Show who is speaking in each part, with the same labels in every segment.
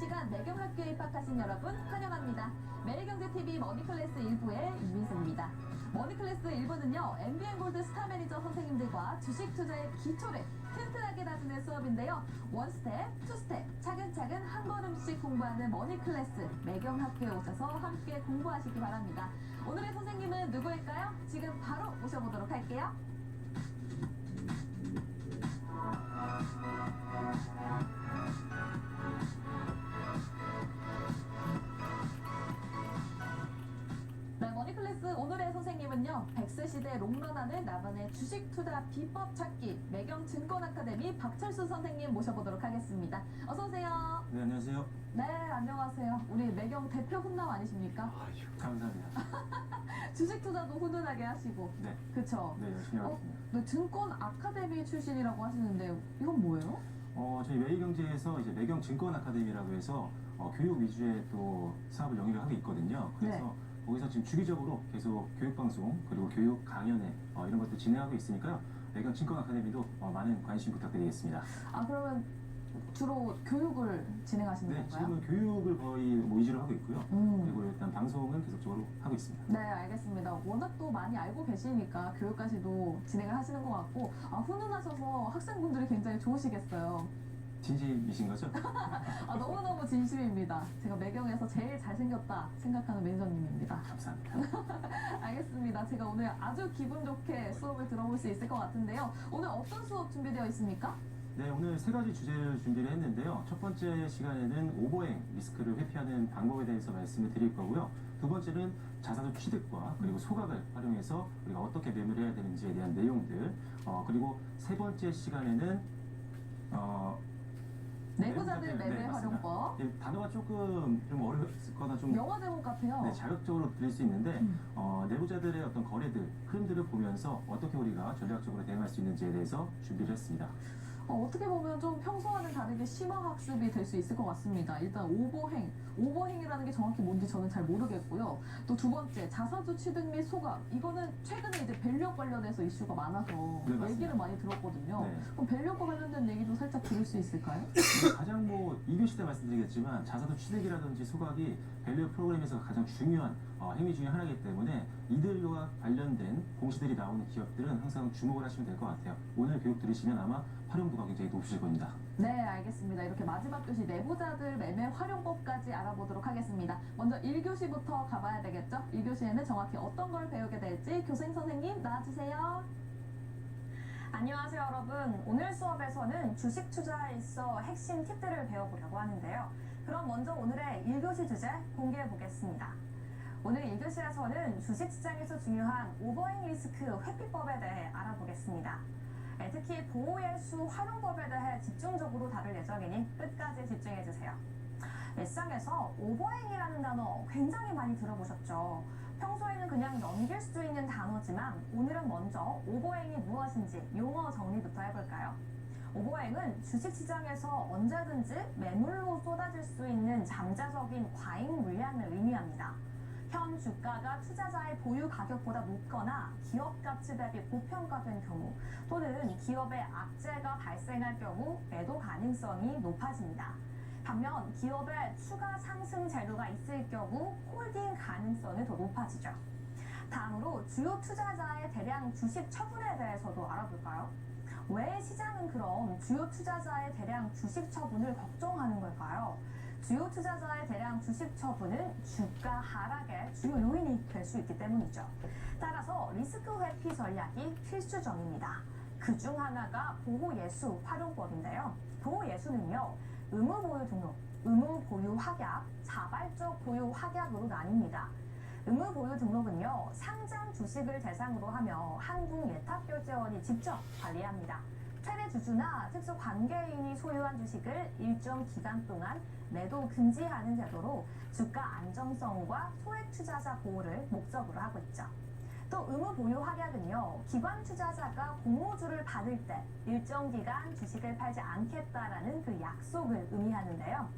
Speaker 1: 시간 매경학교에 입학하신 여러분 환영합니다. 매일경제TV 머니클래스 1부의 윤민수입니다. 머니클래스 1부는요, MBN골드 스타매니저 선생님들과 주식 투자의 기초를 튼튼하게 다지는 수업인데요. 원스텝, 투스텝, 차근차근 한 걸음씩 공부하는 머니클래스 매경학교에 오셔서 함께 공부하시기 바랍니다. 오늘의 선생님은 누구일까요? 지금 바로 모셔보도록 할게요. 네, 머니클래스 오늘의 선생님은요, 100세 롱런하는 나만의 주식 투자 비법 찾기 매경증권 아카데미 박철수 선생님 모셔보도록 하겠습니다. 어서 오세요.
Speaker 2: 네, 안녕하세요.
Speaker 1: 네, 안녕하세요. 우리 매경 대표 훈남 아니십니까?
Speaker 2: 아유, 감사합니다.
Speaker 1: 주식 투자도 훈훈하게 하시고.
Speaker 2: 네.
Speaker 1: 그쵸?
Speaker 2: 네, 열심히 하겠습니다.
Speaker 1: 네, 증권 아카데미 출신이라고 하시는데 이건 뭐예요?
Speaker 2: 저희 매일경제에서 이제 매경증권 아카데미라고 해서 교육 위주의 또 사업을 영위를 하고 있거든요. 그래서
Speaker 1: 네.
Speaker 2: 거기서 지금 주기적으로 계속 교육 방송 그리고 교육 강연회 이런 것들 진행하고 있으니까요. 매경증권 아카데미도 많은 관심 부탁드리겠습니다.
Speaker 1: 아, 그러면 주로 교육을 진행하시는
Speaker 2: 네,
Speaker 1: 건가요?
Speaker 2: 지금은 교육을 거의 위주로 하고 있고요.
Speaker 1: 음.
Speaker 2: 그리고 일단 방송은 계속적으로 하고 있습니다.
Speaker 1: 네, 알겠습니다. 워낙 또 많이 알고 계시니까 교육까지도 진행을 하시는 것 같고, 훈훈하셔서 학생분들이 굉장히 좋으시겠어요.
Speaker 2: 진심이신 거죠?
Speaker 1: 너무너무 진심입니다. 제가 매경에서 제일 잘생겼다 생각하는 매니저님입니다.
Speaker 2: 감사합니다.
Speaker 1: 알겠습니다. 제가 오늘 아주 기분 좋게 수업을 들어볼 수 있을 것 같은데요. 오늘 어떤 수업 준비되어 있습니까?
Speaker 2: 네, 오늘 세 가지 주제를 준비를 했는데요. 첫 번째 시간에는 오버행 리스크를 회피하는 방법에 대해서 말씀을 드릴 거고요. 두 번째는 자사주 취득과 그리고 소각을 활용해서 우리가 어떻게 매매를 해야 되는지에 대한 내용들, 그리고 세 번째 시간에는
Speaker 1: 내부자들 매매
Speaker 2: 네, 맞습니다.
Speaker 1: 활용법.
Speaker 2: 단어가 조금 좀 어렵거나 좀
Speaker 1: 영화 제목 같아요.
Speaker 2: 네, 자극적으로 들릴 수 있는데 내부자들의 어떤 거래들, 흐름들을 보면서 어떻게 우리가 전략적으로 대응할 수 있는지에 대해서 준비를 했습니다.
Speaker 1: 어떻게 보면 좀 평소와는 다르게 심화학습이 될 수 있을 것 같습니다. 일단 오버행이라는 게 정확히 뭔지 저는 잘 모르겠고요. 또 두 번째, 자사주 취득 및 소각. 이거는 최근에 이제 밸류업 관련해서 이슈가 많아서
Speaker 2: 네, 맞습니다.
Speaker 1: 얘기를 많이 들었거든요.
Speaker 2: 네.
Speaker 1: 그럼 밸류업과 관련된 얘기도 살짝 들을 수 있을까요?
Speaker 2: 가장 2교시 때 말씀드리겠지만 자사주 취득이라든지 소각이 밸류 프로그램에서 가장 중요한 행위 중에 하나이기 때문에 이들과 관련된 공시들이 나오는 기업들은 항상 주목을 하시면 될 것 같아요. 오늘 교육 들으시면 아마 활용도가 굉장히 높으실 겁니다.
Speaker 1: 네, 알겠습니다. 이렇게 마지막 교시 내부자들 매매 활용법까지 알아보도록 하겠습니다. 먼저 1교시부터 가봐야 되겠죠? 1교시에는 정확히 어떤 걸 배우게 될지 교생 선생님 나와주세요.
Speaker 3: 안녕하세요 여러분. 오늘 수업에서는 주식 투자에 있어 핵심 팁들을 배워보려고 하는데요. 그럼 먼저 오늘의 1교시 주제 공개해 보겠습니다. 오늘 1교시에서는 주식시장에서 중요한 오버행 리스크 회피법에 대해 알아보겠습니다. 특히 보호예수 활용법에 대해 집중적으로 다룰 예정이니 끝까지 집중해주세요. 시장에서 오버행이라는 단어 굉장히 많이 들어보셨죠? 평소에는 그냥 넘길 수 있는 단어지만 오늘은 먼저 오버행이 무엇인지 용어 정리부터 해볼까요? 오버행은 주식시장에서 언제든지 매물로 쏟아질 수 있는 잠재적인 과잉 물량을 의미합니다. 현 주가가 투자자의 보유 가격보다 높거나 기업 가치 대비 고평가된 경우 또는 기업의 악재가 발생할 경우 매도 가능성이 높아집니다. 반면 기업의 추가 상승 재료가 있을 경우 홀딩 가능성이 더 높아지죠. 다음으로 주요 투자자의 대량 주식 처분에 대해서도 알아볼까요? 왜 시장은 그럼 주요 투자자의 대량 주식 처분을 걱정하는 걸까요? 주요 투자자의 대량 주식 처분은 주가 하락의 주요 요인이 될 수 있기 때문이죠. 따라서 리스크 회피 전략이 필수적입니다. 그 중 하나가 보호예수 활용법인데요. 보호예수는요, 의무 보유 등록, 의무 보유 확약, 자발적 보유 확약으로 나뉩니다. 의무 보유 등록은요, 상장 주식을 대상으로 하며 한국예탁결제원이 직접 관리합니다. 최대 주주나 특수 관계인이 소유한 주식을 일정 기간 동안 매도 금지하는 제도로 주가 안정성과 소액 투자자 보호를 목적으로 하고 있죠. 또 의무 보유 확약은요, 기관 투자자가 공모주를 받을 때 일정 기간 주식을 팔지 않겠다라는 그 약속을 의미하는데요.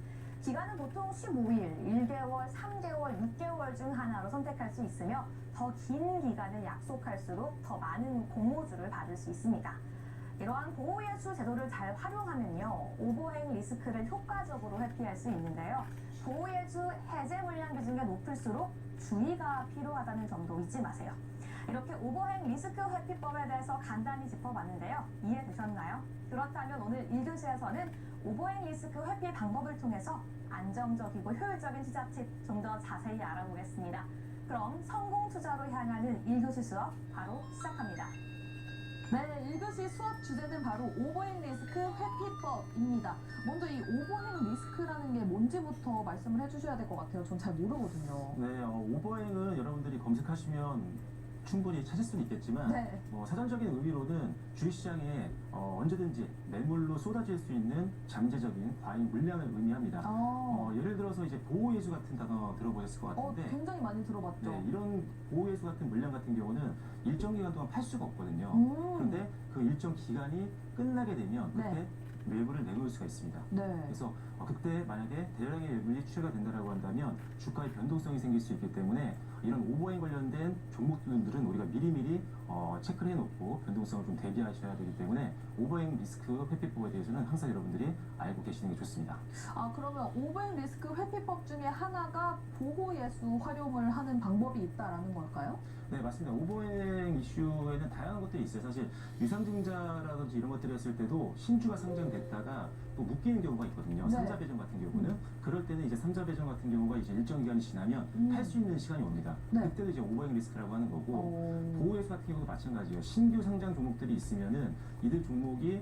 Speaker 3: 기간은 보통 15일, 1개월, 3개월, 6개월 중 하나로 선택할 수 있으며 더 긴 기간을 약속할수록 더 많은 공모주를 받을 수 있습니다. 이러한 보호예수 제도를 잘 활용하면요, 오버행 리스크를 효과적으로 회피할 수 있는데요. 보호예수 해제 물량 비중이 높을수록 주의가 필요하다는 점도 잊지 마세요. 이렇게 오버행 리스크 회피법에 대해서 간단히 짚어봤는데요. 이해되셨나요? 그렇다면 오늘 1교시에서는 오버행 리스크 회피 방법을 통해서 안정적이고 효율적인 투자 팁 좀 더 자세히 알아보겠습니다. 그럼 성공 투자로 향하는 1교시 수업 바로 시작합니다.
Speaker 1: 네, 1교시 수업 주제는 바로 오버행 리스크 회피법입니다. 먼저 이 오버행 리스크라는 게 뭔지부터 말씀을 해주셔야 될 것 같아요. 전 잘 모르거든요.
Speaker 2: 네, 오버행은 여러분들이 검색하시면 충분히 찾을 수는 있겠지만
Speaker 1: 네.
Speaker 2: 사전적인 의미로는 주식시장에 언제든지 매물로 쏟아질 수 있는 잠재적인 과잉 물량을 의미합니다. 예를 들어서 이제 보호예수 같은 단어 들어보셨을 것 같은데
Speaker 1: 굉장히 많이 들어봤죠.
Speaker 2: 네, 이런 보호예수 같은 물량 같은 경우는 일정 기간 동안 팔 수가 없거든요. 그런데 그 일정 기간이 끝나게 되면 그때
Speaker 1: 네.
Speaker 2: 매물을 내놓을 수가 있습니다.
Speaker 1: 네.
Speaker 2: 그래서 그때 만약에 대량의 매물이 출회가 된다고 한다면 주가의 변동성이 생길 수 있기 때문에 이런 오버행 관련된 종목들은 우리가 미리미리 체크를 해놓고 변동성을 좀 대비하셔야 되기 때문에 오버행 리스크 회피법에 대해서는 항상 여러분들이 알고 계시는 게 좋습니다.
Speaker 1: 그러면 오버행 리스크 회피법 중에 하나가 보호예수 활용을 하는 방법이 있다라는 걸까요?
Speaker 2: 네, 맞습니다. 오버행 이슈에는 다양한 것들이 있어요. 사실 유상증자라든지 이런 것들을 했을 때도 신주가 상장됐다가 또 묶이는 경우가 있거든요.
Speaker 1: 네.
Speaker 2: 삼자 배정 같은 경우는 그럴 때는 이제 삼자 배정 같은 경우가 이제 일정 기간이 지나면 팔 수 있는 시간이 옵니다.
Speaker 1: 네.
Speaker 2: 그때도 이제 오버행 리스크라고 하는 거고 보호예수 같은 경우도 마찬가지예요. 신규 상장 종목들이 있으면은 이들 종목이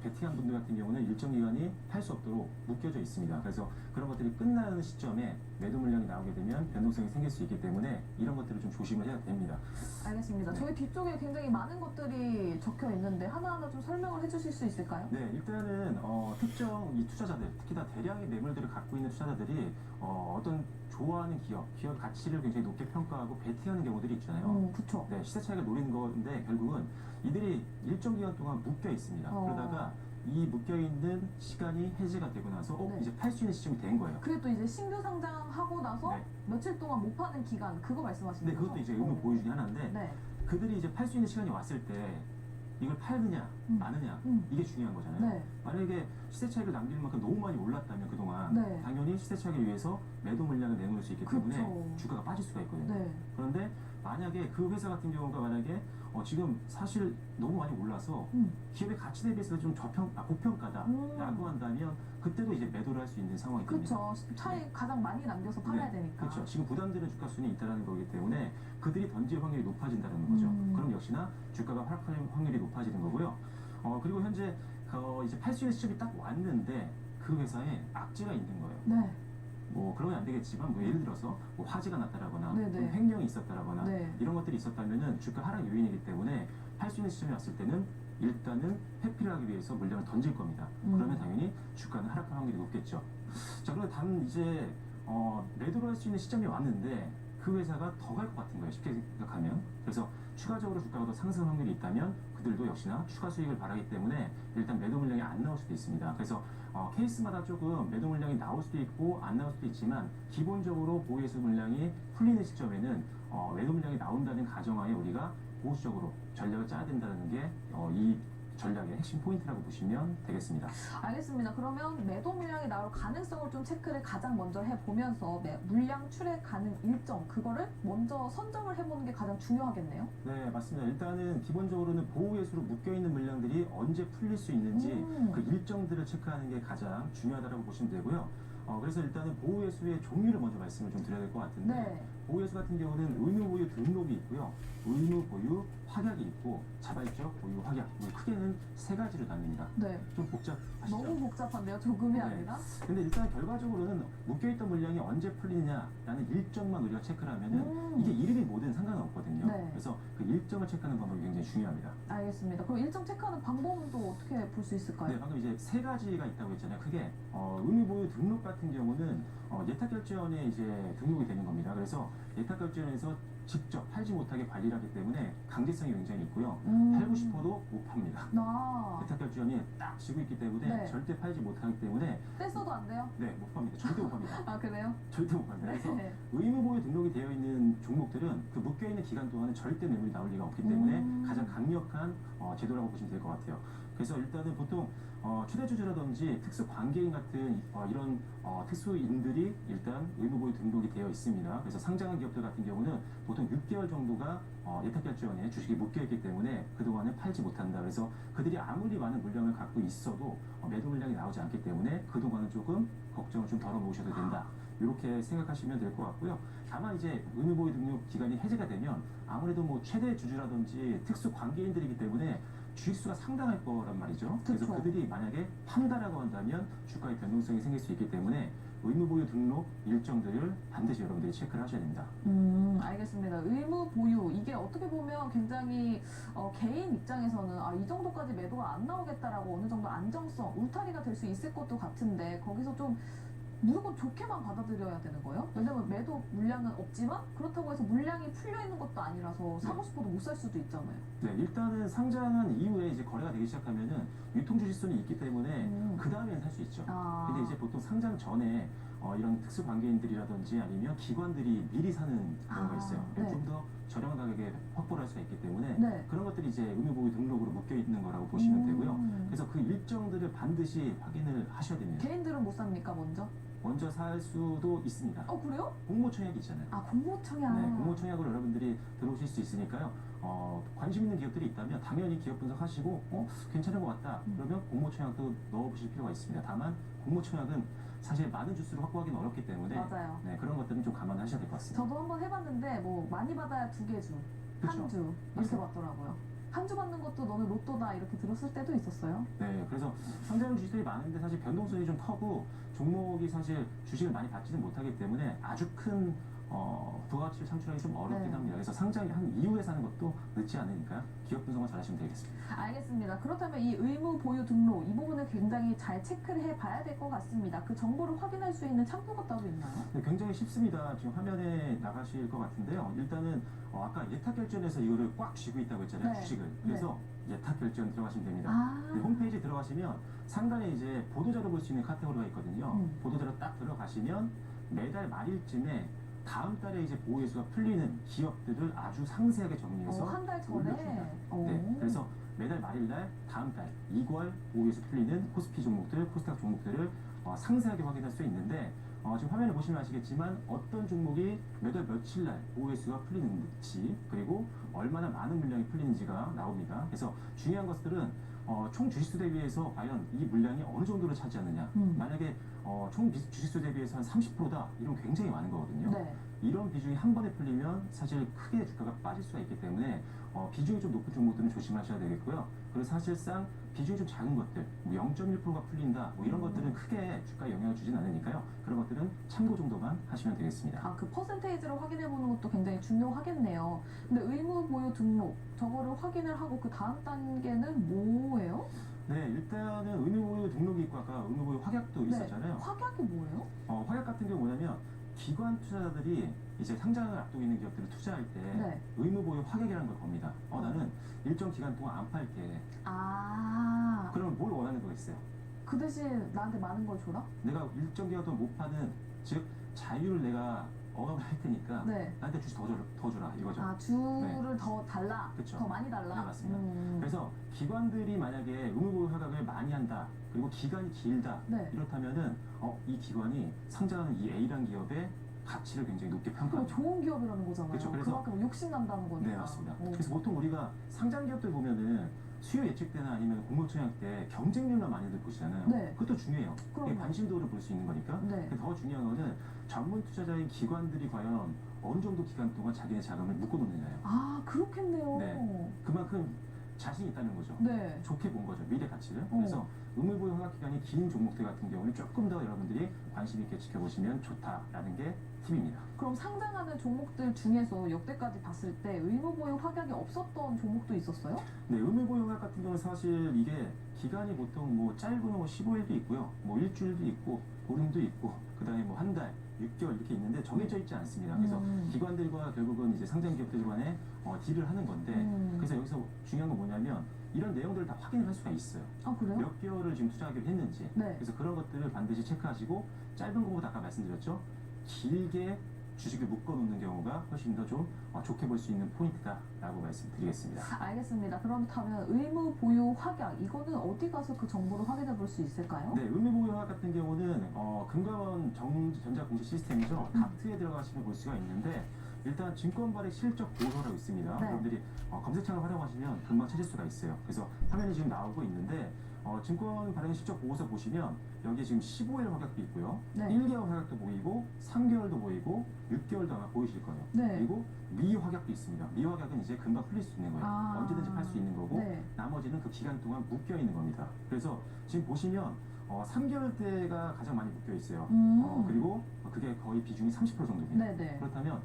Speaker 2: 베팅한 분들 같은 경우는 일정 기간이 팔 수 없도록 묶여져 있습니다. 그래서 그런 것들이 끝나는 시점에 매도 물량이 나오게 되면 변동성이 생길 수 있기 때문에 이런 것들을 좀 조심을 해야 됩니다.
Speaker 1: 알겠습니다.
Speaker 2: 네.
Speaker 1: 저희 뒤쪽에 굉장히 많은 것들이 적혀 있는데 하나하나 좀 설명을 해주실 수 있을까요?
Speaker 2: 네, 일단은 특정 이 투자자들, 특히 다 대량의 매물들을 갖고 있는 투자자들이 어떤 좋아하는 기업 가치를 굉장히 높게 평가하고 베팅하는 경우들이 있잖아요.
Speaker 1: 그쵸.
Speaker 2: 네, 시세 차익을 노리는 건데 결국은 이들이 일정 기간 동안 묶여 있습니다. 그러다가 이 묶여 있는 시간이 해지가 되고 나서
Speaker 1: 네.
Speaker 2: 이제 팔 수 있는 시점이 된 거예요.
Speaker 1: 그리고 또 이제 신규 상장하고 나서
Speaker 2: 네.
Speaker 1: 며칠 동안 못 파는 기간 그거 말씀하시는
Speaker 2: 네,
Speaker 1: 거죠?
Speaker 2: 그것도 이제 의무 보유 중에 하나인데
Speaker 1: 네.
Speaker 2: 그들이 이제 팔 수 있는 시간이 왔을 때 이걸 팔느냐 마느냐 이게 중요한 거잖아요.
Speaker 1: 네.
Speaker 2: 만약에 시세 차익을 남길 만큼 너무 많이 올랐다면 그동안
Speaker 1: 네.
Speaker 2: 당연히 시세 차익을 위해서 매도 물량을 내놓을 수 있기 때문에
Speaker 1: 그쵸.
Speaker 2: 주가가 빠질 수가 있거든요.
Speaker 1: 네.
Speaker 2: 그런데 만약에 그 회사 같은 경우가 만약에 지금 사실 너무 많이 올라서 기업의 가치 대비해서 좀 고평가다라고 한다면 그때도 이제 매도를 할 수 있는 상황이 됩니다.
Speaker 1: 그쵸. 차익 가장 많이 남겨서 팔아야 되니까.
Speaker 2: 그렇죠. 지금 부담되는 주가 수준이 있다는 거기 때문에 그들이 던질 확률이 높아진다는 거죠. 그럼 역시나 주가가 하락할 확률이 높아지는 거고요. 그리고 현재 이제 팔 수 있는 시점이 딱 왔는데 그 회사에 악재가 있는 거예요.
Speaker 1: 네.
Speaker 2: 그러면 안 되겠지만 예를 들어서 화재가 났다라거나
Speaker 1: 네네.
Speaker 2: 횡령이 있었다라거나
Speaker 1: 네.
Speaker 2: 이런 것들이 있었다면은 주가 하락 요인이기 때문에 팔 수 있는 시점이 왔을 때는 일단은 회피를 하기 위해서 물량을 던질 겁니다. 그러면 당연히 주가는 하락할 확률이 높겠죠. 자, 그러면 단 이제 매도를 할 수 있는 시점이 왔는데 그 회사가 더 갈 것 같은 거예요. 쉽게 생각하면. 그래서 추가적으로 주가가 더 상승 확률이 있다면 그들도 역시나 추가 수익을 바라기 때문에 일단 매도 물량이 안 나올 수도 있습니다. 그래서 케이스마다 조금 매도 물량이 나올 수도 있고 안 나올 수도 있지만 기본적으로 보호예수 물량이 풀리는 시점에는 매도 물량이 나온다는 가정하에 우리가 보수적으로 전략을 짜야 된다는 게 이 전략의 핵심 포인트라고 보시면 되겠습니다.
Speaker 1: 알겠습니다. 그러면 매도 물량이 나올 가능성을 좀 체크를 가장 먼저 해보면서 물량 출회 가능 일정 그거를 먼저 선점을 해보는 게 가장 중요하겠네요.
Speaker 2: 네, 맞습니다. 일단은 기본적으로는 보호예수로 묶여있는 물량들이 언제 풀릴 수 있는지 그 일정들을 체크하는 게 가장 중요하다고 보시면 되고요. 그래서 일단은 보호예수의 종류를 먼저 말씀을 좀 드려야 될 것 같은데
Speaker 1: 네.
Speaker 2: 보호예수 같은 경우는 의무보유 등록이 있고요. 의무보유 확약이 있고 자발적 보유 확약. 크게는 세 가지로 나뉩니다.
Speaker 1: 네.
Speaker 2: 좀 복잡하시죠?
Speaker 1: 너무 복잡한데요. 조금이
Speaker 2: 네.
Speaker 1: 아니라.
Speaker 2: 근데 일단 결과적으로는 묶여있던 물량이 언제 풀리느냐라는 일정만 우리가 체크를 하면은 이게 이름이 뭐든 상관은 없거든요.
Speaker 1: 네.
Speaker 2: 그래서 그 일정을 체크하는 방법이 굉장히 중요합니다.
Speaker 1: 알겠습니다. 그럼 일정 체크하는 방법은 또 어떻게 볼 수 있을까요?
Speaker 2: 네, 방금 이제 세 가지가 있다고 했잖아요. 크게 의무보유 등록 같은 경우는 예탁결제원에 이제 등록이 되는 겁니다. 그래서 예탁결제원에서 직접 팔지 못하게 관리를 하기 때문에 강제성이 굉장히 있고요. 팔고 싶어도 못 팝니다. 예탁결제원이 딱 쥐고 있기 때문에
Speaker 1: 네.
Speaker 2: 절대 팔지 못하기 때문에
Speaker 1: 떼써도 안 돼요?
Speaker 2: 네, 못 팝니다. 절대 못 팝니다.
Speaker 1: 아 그래요?
Speaker 2: 절대 못 팝니다. 그래서
Speaker 1: 네.
Speaker 2: 의무보유 등록이 되어 있는 종목들은 그 묶여있는 기간 동안은 절대 매물이 나올 리가 없기 때문에 가장 강력한 제도라고 보시면 될 것 같아요. 그래서 일단은 보통 최대 주주라든지 특수 관계인 같은 이런 특수인들이 일단 의무보유 등록이 되어 있습니다. 그래서 상장한 기업들 같은 경우는 보통 6개월 정도가 예탁결제원에 주식이 묶여있기 때문에 그동안은 팔지 못한다. 그래서 그들이 아무리 많은 물량을 갖고 있어도 매도 물량이 나오지 않기 때문에 그동안은 조금 걱정을 좀 덜어놓으셔도 된다. 이렇게 생각하시면 될 것 같고요. 다만 이제 의무보유 등록 기간이 해제가 되면 아무래도 뭐 최대 주주라든지 특수 관계인들이기 때문에 주식수가 상당할 거란 말이죠. 그래서
Speaker 1: 그쵸.
Speaker 2: 그들이 만약에 판다라고 한다면 주가의 변동성이 생길 수 있기 때문에 의무보유 등록 일정들을 반드시 여러분들이 체크를 하셔야 됩니다.
Speaker 1: 알겠습니다. 의무 보유 이게 어떻게 보면 굉장히 개인 입장에서는 이 정도까지 매도가 안 나오겠다라고 어느 정도 안정성, 울타리가 될 수 있을 것도 같은데 거기서 좀 무조건 좋게만 받아들여야 되는 거예요? 왜냐면 매도 물량은 없지만 그렇다고 해서 물량이 풀려 있는 것도 아니라서 사고 싶어도 못 살 수도 있잖아요.
Speaker 2: 네, 일단은 상장한 이후에 이제 거래가 되기 시작하면은 유통주식수는 있기 때문에 그 다음에는 살 수 있죠. 근데 이제 보통 상장 전에 이런 특수 관계인들이라든지 아니면 기관들이 미리 사는 경우가 있어요.
Speaker 1: 네.
Speaker 2: 좀 더 저렴한 가격에 확보를 할 수가 있기 때문에
Speaker 1: 네.
Speaker 2: 그런 것들이 이제 의무보유 등록으로 묶여 있는 거라고 보시면 되고요. 그래서 그 일정들을 반드시 확인을 하셔야 됩니다.
Speaker 1: 개인들은 못 삽니까 먼저?
Speaker 2: 먼저 살 수도 있습니다.
Speaker 1: 그래요?
Speaker 2: 공모청약이 있잖아요.
Speaker 1: 공모청약.
Speaker 2: 네, 공모청약으로 여러분들이 들어오실 수 있으니까요. 관심 있는 기업들이 있다면 당연히 기업 분석하시고 괜찮은 것 같다. 그러면 공모청약도 넣어보실 필요가 있습니다. 다만 공모청약은 사실 많은 주수를 확보하기는 어렵기 때문에
Speaker 1: 맞아요.
Speaker 2: 네, 그런 것들은 좀 감안하셔야 될 것 같습니다.
Speaker 1: 저도 한번 해봤는데 뭐 많이 받아야 2개 주,
Speaker 2: 그쵸?
Speaker 1: 한 주 이렇게
Speaker 2: 맞습니다.
Speaker 1: 받더라고요. 한 주 받는 것도 너는 로또다 이렇게 들었을 때도 있었어요.
Speaker 2: 네, 그래서 상장한 주식들이 많은데 사실 변동성이 좀 커고 종목이 사실 주식을 많이 받지는 못하기 때문에 아주 큰 부가가치를 창출하기 좀 어렵긴
Speaker 1: 네.
Speaker 2: 합니다. 그래서 상장이 한 이후에 사는 것도 늦지 않으니까요. 기업 분석만 잘하시면 되겠습니다.
Speaker 1: 알겠습니다. 그렇다면 이 의무 보유 등록 이 부분을 굉장히 잘 체크를 해봐야 될 것 같습니다. 그 정보를 확인할 수 있는 창구가 따로 있나요?
Speaker 2: 네, 굉장히 쉽습니다. 지금 화면에 나가실 것 같은데요. 일단은 아까 예탁결제원에서 이거를 꽉 쥐고 있다고 했잖아요.
Speaker 1: 네.
Speaker 2: 주식을. 그래서 예탁결제원 들어가시면 됩니다. 네,
Speaker 1: 아,
Speaker 2: 홈페이지 들어가시면 상단에 이제 보도자료 볼 수 있는 카테고리가 있거든요. 보도자료 딱 들어가시면 매달 말일쯤에 다음 달에 이제 보호예수가 풀리는 기업들을 아주 상세하게 정리해서
Speaker 1: 한 달
Speaker 2: 올려줍니다.
Speaker 1: 전에.
Speaker 2: 네, 그래서 매달 말일날 다음 달 2월 보호예수 풀리는 코스피 종목들, 코스닥 종목들을 상세하게 확인할 수 있는데 지금 화면에 보시면 아시겠지만 어떤 종목이 매달 며칠날 보호예수가 풀리는지 그리고 얼마나 많은 물량이 풀리는지가 나옵니다. 그래서 중요한 것들은 총 주식수 대비해서 과연 이 물량이 어느 정도를 차지하느냐. 만약에 총 주식수 대비해서 한 30%다 이러면 굉장히 많은 거거든요.
Speaker 1: 네.
Speaker 2: 이런 비중이 한 번에 풀리면 사실 크게 주가가 빠질 수가 있기 때문에 비중이 좀 높은 종목들은 조심하셔야 되겠고요. 그리고 사실상 비중이 좀 작은 것들, 뭐 0.1%가 풀린다, 뭐 이런 것들은 크게 주가에 영향을 주진 않으니까요. 그런 것들은 참고 정도만 하시면 되겠습니다.
Speaker 1: 그 퍼센테이지를 확인해 보는 것도 굉장히 중요하겠네요. 근데 의무 보유 등록 저거를 확인을 하고 그 다음 단계는 뭐예요?
Speaker 2: 네, 일단은 의무보유 등록이 있고 아까 의무보유 확약도 있었잖아요.
Speaker 1: 확약이 뭐예요?
Speaker 2: 확약 같은 경우 뭐냐면 기관 투자자들이 이제 상장을 앞두고 있는 기업들을 투자할 때
Speaker 1: 네.
Speaker 2: 의무보유 확약이라는 걸 겁니다. 나는 일정 기간 동안 안 팔게. 그러면 뭘 원하는 거 있어요?
Speaker 1: 그 대신 나한테 많은 걸 줘라?
Speaker 2: 내가 일정 기간 동안 못 파는 즉 자유를 내가 억압을 할 테니까
Speaker 1: 네.
Speaker 2: 나한테 주식 더 주라 이거죠.
Speaker 1: 주를 더 달라?
Speaker 2: 그쵸.
Speaker 1: 더 많이 달라?
Speaker 2: 네, 맞습니다.
Speaker 1: 음.
Speaker 2: 그래서 기관들이 만약에 의무보유 확약을 많이 한다 그리고 기간이 길다
Speaker 1: 네.
Speaker 2: 이렇다면은 이 기관이 상장하는 이 A라는 기업의 가치를 굉장히 높게
Speaker 1: 그럼
Speaker 2: 평가합니다.
Speaker 1: 좋은 기업이라는 거잖아요.
Speaker 2: 그쵸, 그래서-
Speaker 1: 그만큼 욕심난다는 거니까.
Speaker 2: 네, 맞습니다.
Speaker 1: 오.
Speaker 2: 그래서 보통 우리가 상장 기업들 보면은 수요 예측 때나 아니면 공모청약 때 경쟁률만 많이들 보시잖아요.
Speaker 1: 네.
Speaker 2: 그것도 중요해요.
Speaker 1: 그럼요.
Speaker 2: 그게 관심도를 볼 수 있는 거니까.
Speaker 1: 네.
Speaker 2: 근데 더 중요한 거는 전문 투자자인 기관들이 과연 어느 정도 기간 동안 자기네 자금을 묶어놓느냐예요.
Speaker 1: 그렇겠네요.
Speaker 2: 네. 그만큼 자신이 있다는 거죠.
Speaker 1: 네.
Speaker 2: 좋게 본 거죠. 미래 가치를. 그래서 의무보유 허가 기간이 긴 종목들 같은 경우는 조금 더 여러분들이 관심 있게 지켜보시면 좋다라는 게 팁입니다.
Speaker 1: 그럼 상장하는 종목들 중에서 역대까지 봤을 때 의무 보유 확약이 없었던 종목도 있었어요?
Speaker 2: 네, 의무보유 허가 같은 경우는 사실 이게 기간이 보통 뭐 짧은 15일도 있고요. 뭐 일주일도 있고 보름도 있고 그다음에 뭐 한 달, 6개월 이렇게 있는데 정해져 있지 않습니다. 그래서 기관들과 결국은 이제 상장 기업들 간에 딜을 하는 건데 그래서 여기서 중요한 건 뭐냐면 이런 내용들을 다 확인을 할 수가 있어요.
Speaker 1: 그래요?
Speaker 2: 몇 개월을 지금 투자하기로 했는지.
Speaker 1: 네.
Speaker 2: 그래서 그런 것들을 반드시 체크하시고 짧은 것보다 아까 말씀드렸죠. 길게 주식을 묶어놓는 경우가 훨씬 더 좀 좋게 볼 수 있는 포인트다라고 말씀드리겠습니다.
Speaker 1: 알겠습니다. 그렇다면 의무 보유 확약 이거는 어디 가서 그 정보를 확인해 볼 수 있을까요?
Speaker 2: 네, 의무보유학 같은 경우는 금감원 전자공시 시스템이죠. 다트에 들어가시면 볼 수가 있는데 일단 증권발행 실적 보고서라고 있습니다.
Speaker 1: 네.
Speaker 2: 여러분들이 검색창을 활용하시면 금방 찾을 수가 있어요. 그래서 화면이 지금 나오고 있는데 증권 발행 실적 보고서 보시면 여기에 지금 15일 확약도 있고요.
Speaker 1: 네.
Speaker 2: 1개월 확약도 보이고 3개월도 보이고 6개월도 아마 보이실 거예요.
Speaker 1: 네.
Speaker 2: 그리고 미확약도 있습니다. 미확약은 이제 금방 풀릴 수 있는 거예요.
Speaker 1: 아.
Speaker 2: 언제든지 팔 수 있는 거고
Speaker 1: 네.
Speaker 2: 나머지는 그 기간 동안 묶여 있는 겁니다. 그래서 지금 보시면 3개월대가 가장 많이 묶여 있어요. 그리고 그게 거의 비중이 30% 정도입니다.
Speaker 1: 네네.
Speaker 2: 그렇다면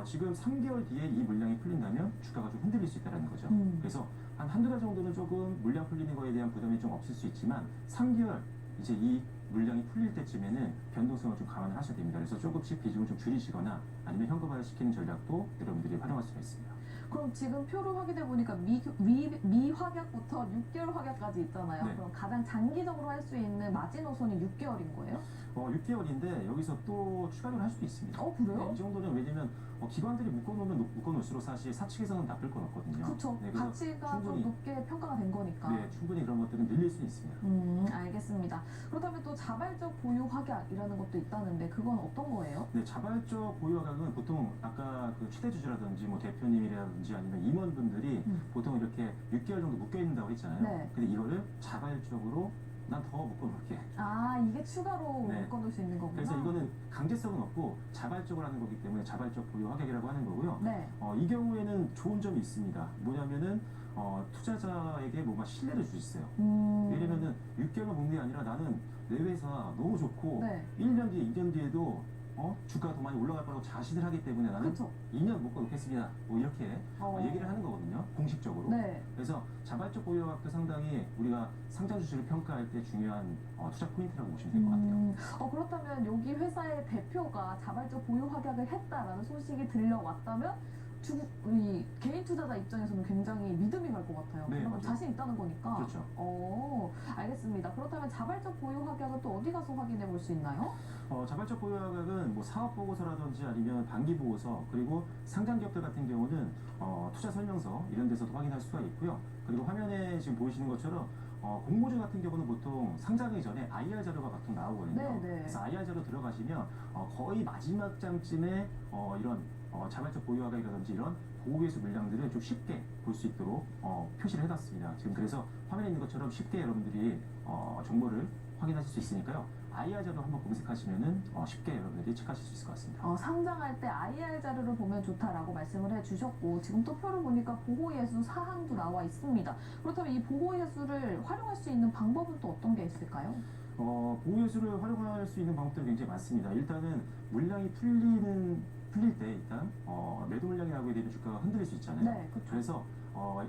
Speaker 2: 지금 3개월 뒤에 이 물량이 풀린다면 주가가 좀 흔들릴 수 있다는 거죠. 그래서 한두 달 정도는 조금 물량 풀리는 거에 대한 부담이 좀 없을 수 있지만 3개월 이제 이 물량이 풀릴 때쯤에는 변동성을 좀 감안을 하셔야 됩니다. 그래서 조금씩 비중을 좀 줄이시거나 아니면 현금화를 시키는 전략도 여러분들이 활용할 수가 있습니다.
Speaker 1: 그럼 지금 표를 확인해 보니까 미확약부터 6개월 확약까지 있잖아요.
Speaker 2: 네.
Speaker 1: 그럼 가장 장기적으로 할 수 있는 마지노선이 6개월인 거예요?
Speaker 2: 6개월인데 여기서 또 추가를 할 수도 있습니다.
Speaker 1: 그래요?
Speaker 2: 네, 이 정도는 왜냐면 기관들이 묶어놓을수록 사실 사측에서는 나쁠 건 없거든요.
Speaker 1: 그렇죠.
Speaker 2: 네, 그래서
Speaker 1: 가치가
Speaker 2: 충분히-
Speaker 1: 좀 높게 평가가 된 거니까.
Speaker 2: 네, 충분히 그런 것들은 늘릴 수 있습니다.
Speaker 1: 알겠습니다. 그렇다면 또 자발적 보유 확약이라는 것도 있다는데 그건 어떤 거예요?
Speaker 2: 네, 자발적 보유가격은 보통 아까 그 최대 주주라든지 뭐 대표님이라든지 아니면 임원분들이 보통 이렇게 6개월 정도 묶여 있는다고 했잖아요.
Speaker 1: 네.
Speaker 2: 근데 이거를 자발적으로 난 더 묶어놓을게.
Speaker 1: 이게 추가로
Speaker 2: 네.
Speaker 1: 묶어놓을 수 있는 거구나.
Speaker 2: 그래서 이거는 강제성은 없고 자발적으로 하는 거기 때문에 자발적 보유 확약이라고 하는 거고요.
Speaker 1: 네.
Speaker 2: 이 경우에는 좋은 점이 있습니다. 뭐냐면은 투자자에게 뭔가 신뢰를 줄 수 있어요. 왜냐면은 6개월만 묶는 게 아니라 나는 내 회사 너무 좋고
Speaker 1: 네.
Speaker 2: 1년 뒤에 2년 뒤에도 주가가 더 많이 올라갈 거라고 자신을 하기 때문에 나는
Speaker 1: 그렇죠.
Speaker 2: 2년 묶어놓겠습니다. 뭐 이렇게 얘기를 하는 거거든요. 공식적으로.
Speaker 1: 네.
Speaker 2: 그래서 자발적 보유학도 상당히 우리가 상장 주식을 평가할 때 중요한 투자 포인트라고 보시면 될 것 같아요.
Speaker 1: 그렇다면 여기 회사의 대표가 자발적 보유 확약을 했다라는 소식이 들려왔다면 우리 개인 투자자 입장에서는 굉장히 믿음이 갈 것 같아요.
Speaker 2: 네,
Speaker 1: 그러면
Speaker 2: 맞아요.
Speaker 1: 자신 있다는 거니까.
Speaker 2: 그렇죠.
Speaker 1: 알겠습니다. 그렇다면 자발적 보유 확약은 또 어디 가서 확인해 볼 수 있나요?
Speaker 2: 자발적 보유학은 뭐 사업 보고서라든지 아니면 단기 보고서 그리고 상장 기업들 같은 경우는 투자 설명서 이런 데서도 확인할 수가 있고요. 그리고 화면에 지금 보이시는 것처럼 공모주 같은 경우는 보통 상장하기 전에 IR 자료가 보통 나오거든요.
Speaker 1: 네, 네.
Speaker 2: 그래서 IR 자료 들어가시면 거의 마지막 장쯤에 이런 자발적 보유학이라든지 이런 보호회수 물량들을 좀 쉽게 볼 수 있도록 표시를 해놨습니다. 지금 그래서 화면에 있는 것처럼 쉽게 여러분들이 정보를 확인하실 수 있으니까요. IR 자료 한번 검색하시면은 쉽게 여러분들이 체크하실 수 있을 것 같습니다.
Speaker 1: 상장할 때 IR 자료를 보면 좋다라고 말씀을 해주셨고 지금 또 표를 보니까 보호예수 사항도 나와 있습니다. 그렇다면 이 보호예수를 활용할 수 있는 방법은 또 어떤 게 있을까요?
Speaker 2: 보호예수를 활용할 수 있는 방법들이 굉장히 많습니다. 일단은 물량이 풀릴 때 일단 매도 물량이 나오게 되면 주가가 흔들릴 수 있잖아요.
Speaker 1: 네, 그렇죠.
Speaker 2: 그래서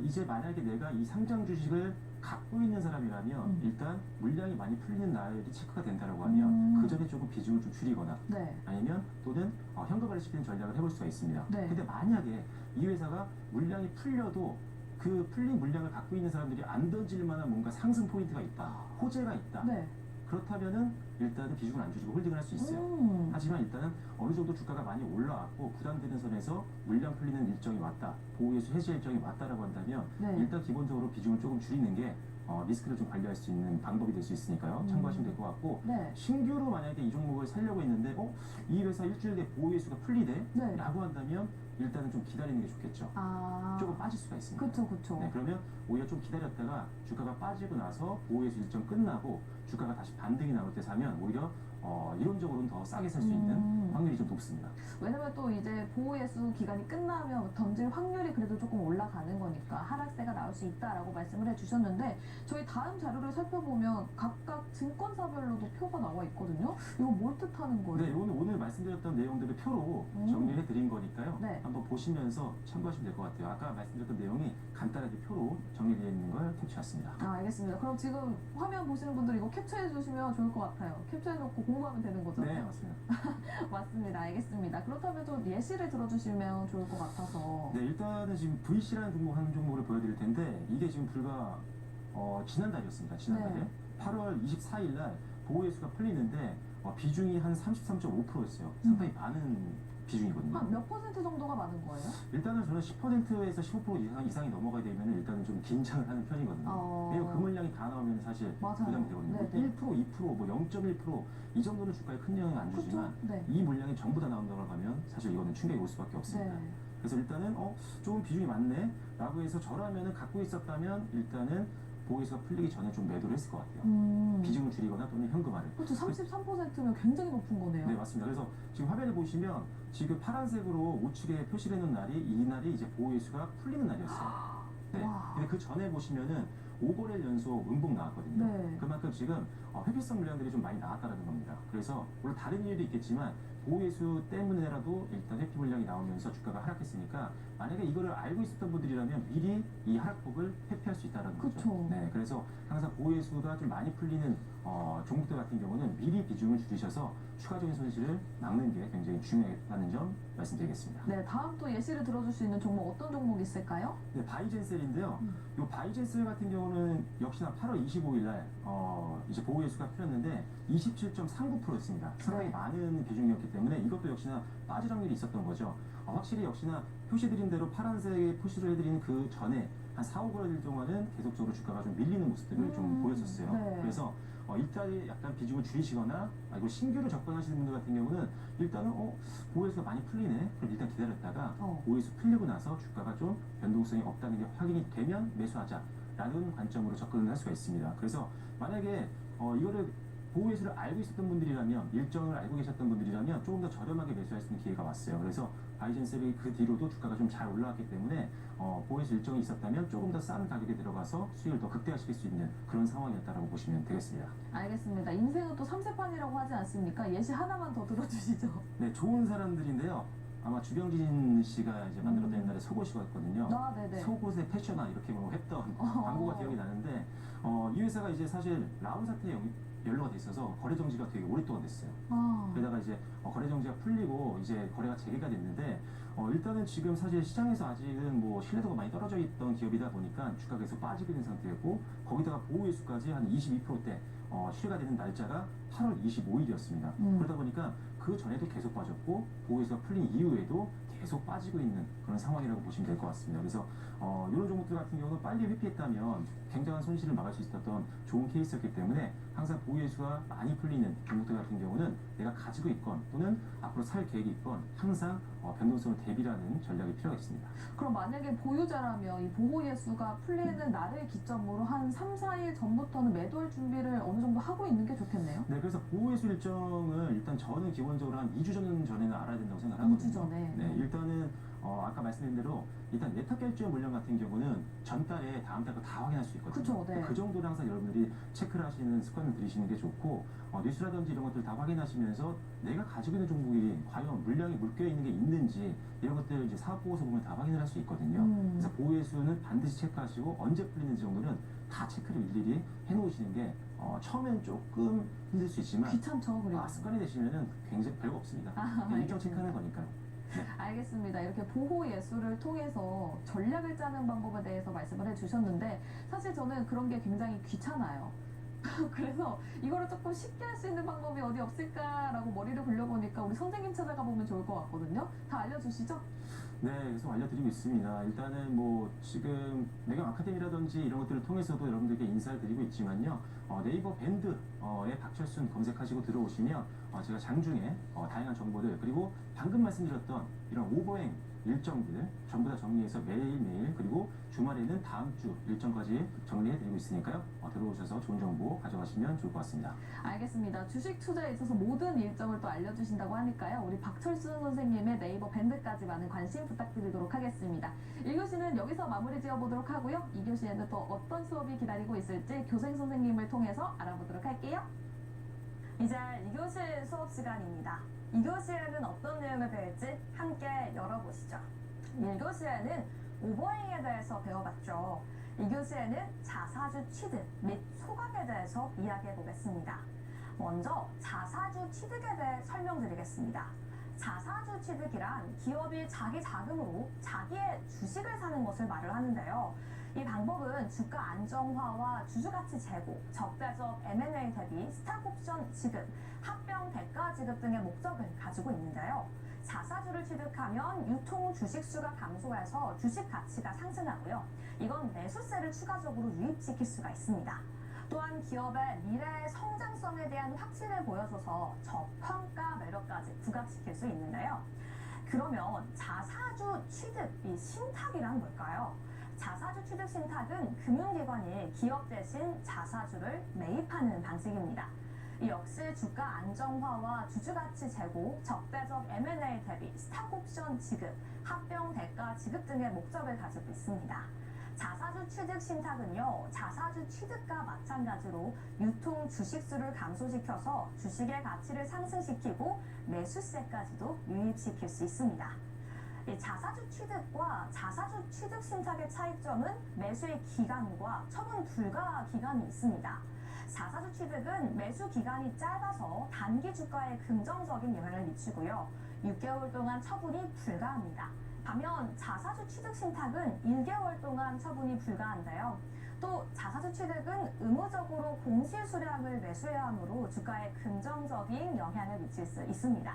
Speaker 2: 이제 만약에 내가 이 상장 주식을 갖고 있는 사람이라면 일단 물량이 많이 풀리는 날이 체크가 된다고 하면 그 전에 조금 비중을 좀 줄이거나
Speaker 1: 네.
Speaker 2: 아니면 또는 현금화를 시키는 전략을 해볼 수가 있습니다.
Speaker 1: 네.
Speaker 2: 근데 만약에 이 회사가 물량이 풀려도 그 풀린 물량을 갖고 있는 사람들이 안 던질 만한 뭔가 상승 포인트가 있다, 호재가 있다.
Speaker 1: 네.
Speaker 2: 그렇다면은 일단은 비중을 안 줄이고 홀딩을 할 수 있어요. 하지만 일단은 어느 정도 주가가 많이 올라왔고 부담되는 선에서 물량 풀리는 일정이 왔다, 보호예수 해지 일정이 왔다라고 한다면
Speaker 1: 네.
Speaker 2: 일단 기본적으로 비중을 조금 줄이는 게 리스크를 좀 관리할 수 있는 방법이 될 수 있으니까요. 참고하시면 될 것 같고
Speaker 1: 네.
Speaker 2: 신규로 만약에 이 종목을 살려고 했는데 이 회사 일주일 내에 보호예수가 풀리대?
Speaker 1: 네.
Speaker 2: 라고 한다면 일단은 좀 기다리는 게 좋겠죠. 조금 빠질 수가 있습니다.
Speaker 1: 그렇죠.
Speaker 2: 네, 그러면 오히려 좀 기다렸다가 주가가 빠지고 나서 보호예수 일정 끝나고 주가가 다시 반등이 나올 때 사면 오히려 이론적으로는 더 싸게 살 수 있는 확률이 좀 높습니다.
Speaker 1: 왜냐면 또 이제 보호예수 기간이 끝나면 던질 확률이 그래도 조금 올라가는 거니까 하락세가 나올 수 있다라고 말씀을 해주셨는데 저희 다음 자료를 살펴보면 각각 증권사별로도 표가 나와 있거든요. 이거 뭘 뜻하는 거예요?
Speaker 2: 네, 이거는 오늘 말씀드렸던 내용들을 표로 정리해 드린 거니까요.
Speaker 1: 네.
Speaker 2: 한번 보시면서 참고하시면 될 것 같아요. 아까 말씀드렸던 내용이 간단하게 표로 정리되어 있는 걸 캡처했습니다.
Speaker 1: 알겠습니다. 그럼 지금 화면 보시는 분들 이거 capture 해주시면 좋을 것 같아요. 캡처해놓고 공부하면 되는 거잖아요.
Speaker 2: 네, 맞습니다.
Speaker 1: 맞습니다. 알겠습니다. 그렇다면 좀 예시를 들어주시면 좋을 것 같아서.
Speaker 2: 네, 일단은 지금 VC라는 종목 한 종목을 보여드릴 텐데 이게 지금 불과 지난달이었습니다. 지난달에
Speaker 1: 네.
Speaker 2: 8월 24일 날 보호예수가 풀리는데 비중이 한 33.5%였어요. 상당히 많은 비중이거든요.
Speaker 1: 한 몇 퍼센트 정도가 많은 거예요?
Speaker 2: 일단은 저는 10%에서 15% 이상이 넘어가게 되면 일단은 좀 긴장을 하는 편이거든요. 왜냐면 그 물량이 다 나오면 사실
Speaker 1: 맞아요.
Speaker 2: 부담이 되거든요.
Speaker 1: 네네.
Speaker 2: 1%, 2%, 뭐 0.1%이 정도는 주가에 큰 영향을 안 주지만
Speaker 1: 그렇죠? 네.
Speaker 2: 이 물량이 전부 다 나온다고 하면 사실 이거는 충격이 올 수밖에 없습니다.
Speaker 1: 네.
Speaker 2: 그래서 일단은 조금 비중이 많네 라고 해서 저라면은 갖고 있었다면 일단은 보호예수가 풀리기 전에 좀 매도를 했을 것 같아요. 비중을 줄이거나 또는 현금화를.
Speaker 1: 그렇죠. 33%면 굉장히 높은 거네요.
Speaker 2: 네, 맞습니다. 그래서 지금 화면을 보시면 지금 파란색으로 우측에 표시를 해놓은 날이 이 날이 이제 보호예수가 풀리는 날이었어요. 네.
Speaker 1: 와.
Speaker 2: 근데 그 전에 보시면은 5거래일 연속 음봉 나왔거든요.
Speaker 1: 네.
Speaker 2: 그만큼 지금 회피성 물량들이 좀 많이 나왔다는 겁니다. 그래서 물론 다른 이유도 있겠지만 보호예수 때문에라도 일단 회피 물량이 나오면서 주가가 하락했으니까 만약에 이거를 알고 있었던 분들이라면 미리 이 하락폭을 회피할 수 있다는 거죠.
Speaker 1: 그쵸.
Speaker 2: 네, 그래서 항상 보호예수가 좀 많이 풀리는 종목들 같은 경우는 미리 비중을 줄이셔서 추가적인 손실을 막는 게 굉장히 중요하다는 점 말씀드리겠습니다.
Speaker 1: 네, 다음 또 예시를 들어줄 수 있는 종목 어떤 종목이 있을까요?
Speaker 2: 네, 바이젠셀인데요. 이 바이젠셀 같은 경우는 역시나 8월 25일 날 이제 보호예수가 풀렸는데 27.39%였습니다. 상당히
Speaker 1: 네.
Speaker 2: 많은 비중이었기 때문에 이것도 역시나 빠질 확률이 있었던 거죠. 확실히 역시나 표시드린 대로 파란색에 표시를 해드린 그 전에 한 4, 5개월 동안은 계속적으로 주가가 좀 밀리는 모습들을 좀 보였었어요.
Speaker 1: 네.
Speaker 2: 그래서 일단 약간 비중을 줄이시거나 이거 신규로 접근하시는 분들 같은 경우는 일단은 보호예수가 많이 풀리네. 그럼 일단 기다렸다가 보호예수 풀리고 나서 주가가 좀 변동성이 없다는 게 확인이 되면 매수하자라는 관점으로 접근을 할 수가 있습니다. 그래서 만약에 이거를 보호예수를 알고 있었던 분들이라면 일정을 알고 계셨던 분들이라면 조금 더 저렴하게 매수할 수 있는 기회가 왔어요. 그래서 바이젠셀이 그 뒤로도 주가가 좀 잘 올라왔기 때문에 보호예수 일정이 있었다면 조금 더 싼 가격에 들어가서 수익을 더 극대화시킬 수 있는 그런 상황이었다고 보시면 되겠습니다.
Speaker 1: 알겠습니다. 인생은 또 3세판이라고 하지 않습니까? 예시 하나만 더 들어주시죠.
Speaker 2: 네, 좋은 사람들인데요. 아마 주병진 씨가 이제 만들었던 옛날에 속옷이었거든요.
Speaker 1: 아, 네네.
Speaker 2: 속옷의 패션화 이렇게 뭐 했던 광고가 기억이 나는데 이 회사가 이제 사실 라운 사태에 연루가 돼 있어서 거래 정지가 되게 오랫동안 됐어요. 게다가 이제 거래 정지가 풀리고 이제 거래가 재개가 됐는데 일단은 지금 사실 시장에서 아직은 뭐 신뢰도가 많이 떨어져 있던 기업이다 보니까 주가가 계속 빠지게 된 상태였고 거기다가 보호예수까지 한 22%대 실효가 되는 날짜가 8월 25일이었습니다. 그러다 보니까 그 전에도 계속 빠졌고 보호예수가 풀린 이후에도 계속 빠지고 있는 그런 상황이라고 보시면 될 것 같습니다. 그래서 이런 종목들 같은 경우는 빨리 회피했다면 굉장한 손실을 막을 수 있었던 좋은 케이스였기 때문에 항상 보호예수가 많이 풀리는 종목들 같은 경우는 내가 가지고 있건 또는 앞으로 살 계획이 있건 항상 변동성을 대비하는 전략이 필요가 있습니다.
Speaker 1: 그럼 만약에 보유자라면 이 보호예수가 풀리는 날을 기점으로 한 3, 4일 전부터는 매도할 준비를 어느 정도 하고 있는 게 좋겠네요?
Speaker 2: 네, 그래서 보호예수 일정을 일단 저는 기본적으로 한 2주 전에는 알아야 된다고 생각하거든요.
Speaker 1: 2주 전에.
Speaker 2: 네, 일단은 아까 말씀드린 대로 일단 예탁 결제 물량 같은 경우는 전달에 다음 달 거 다 확인할 수 있거든요.
Speaker 1: 그쵸, 네.
Speaker 2: 그 정도로 항상 여러분들이 체크를 하시는 습관을 들이시는 게 좋고 뉴스라든지 이런 것들 다 확인하시면서 내가 가지고 있는 종목이 과연 물량이 묶여 있는 게 있는지 이런 것들 이제 사업 보고서 보면 다 확인을 할 수 있거든요. 그래서 보호예수는 반드시 체크하시고 언제 풀리는지 정도는 다 체크를 일일이 해놓으시는 게 처음엔 조금 힘들 수 있지만
Speaker 1: 귀찮죠, 그리고.
Speaker 2: 습관이 되시면은 굉장히 별거 없습니다. 그냥 일정 체크하는 거니까요.
Speaker 1: 알겠습니다. 이렇게 보호 예술을 통해서 전략을 짜는 방법에 대해서 말씀을 해주셨는데 사실 저는 그런 게 굉장히 귀찮아요. 그래서 이거를 조금 쉽게 할 수 있는 방법이 어디 없을까라고 머리를 굴려보니까 우리 선생님 찾아가 보면 좋을 것 같거든요. 다 알려주시죠?
Speaker 2: 네, 계속 알려드리고 있습니다. 일단은 뭐 지금 매경 아카데미라든지 이런 것들을 통해서도 여러분들께 인사를 드리고 있지만요. 네이버 밴드에 박철순 검색하시고 들어오시면 제가 장중에 다양한 정보들 그리고 방금 말씀드렸던 이런 오버행 일정들 전부 다 정리해서 매일매일 그리고 주말에는 다음 주 일정까지 정리해드리고 있으니까요. 들어오셔서 좋은 정보 가져가시면 좋을 것 같습니다.
Speaker 1: 알겠습니다. 주식 투자에 있어서 모든 일정을 또 알려주신다고 하니까요. 우리 박철순 선생님의 네이버 밴드까지 많은 관심 부탁드리도록 하겠습니다. 1교시는 여기서 마무리 지어보도록 하고요. 2교시에는 또 어떤 수업이 기다리고 있을지 교생 선생님을 통해서 알아보도록 할게요.
Speaker 3: 이제 2교시 수업 시간입니다. 2교시에는 어떤 내용을 배울지 함께 열어보시죠. 1교시에는 오버행에 대해서 배워봤죠. 2교시에는 자사주 취득 및 소각에 대해서 이야기해 보겠습니다. 먼저 자사주 취득에 대해 설명드리겠습니다. 자사주 취득이란 기업이 자기 자금으로 자기의 주식을 사는 것을 말을 하는데요. 이 방법은 주가 안정화와 주주가치 제고, 적대적 M&A 대비 스탁옵션 지급, 합병 대가 지급 등의 목적을 가지고 있는데요. 자사주를 취득하면 유통 주식수가 감소해서 주식 가치가 상승하고요. 이건 매수세를 추가적으로 유입시킬 수가 있습니다. 또한 기업의 미래의 성장성에 대한 확신을 보여줘서 저평가 매력까지 부각시킬 수 있는데요. 그러면 자사주 취득, 이 신탁이란 뭘까요? 자사주 취득 신탁은 금융기관이 기업 대신 자사주를 매입하는 방식입니다. 이 역시 주가 안정화와 주주가치 제고, 적대적 M&A 대비 스탁옵션 지급, 합병 대가 지급 등의 목적을 가지고 있습니다. 자사주 취득 신탁은요, 자사주 취득과 마찬가지로 유통 주식수를 감소시켜서 주식의 가치를 상승시키고 매수세까지도 유입시킬 수 있습니다. 이 자사주 취득과 자사주 취득 신탁의 차이점은 매수의 기간과 처분 불가 기간이 있습니다. 자사주 취득은 매수 기간이 짧아서 단기 주가에 긍정적인 영향을 미치고요. 6개월 동안 처분이 불가합니다. 반면 자사주 취득 신탁은 1개월 동안 처분이 불가한데요. 또 자사주 취득은 의무적으로 공시 수량을 매수해야 하므로 주가에 긍정적인 영향을 미칠 수 있습니다.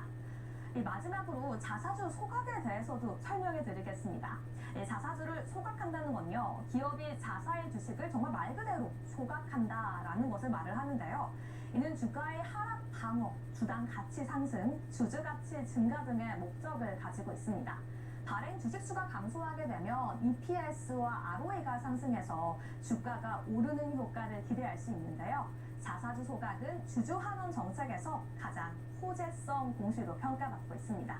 Speaker 3: 마지막으로 자사주 소각에 대해서도 설명해 드리겠습니다. 자사주를 소각한다는 건요, 기업이 자사의 주식을 정말 말 그대로 소각한다라는 것을 말을 하는데요. 이는 주가의 하락 방어, 주당 가치 상승, 주주 가치 증가 등의 목적을 가지고 있습니다. 발행 주식수가 감소하게 되면 EPS와 ROE가 상승해서 주가가 오르는 효과를 기대할 수 있는데요. 자사주 소각은 주주 환원 정책에서 가장 호재성 공시로 평가받고 있습니다.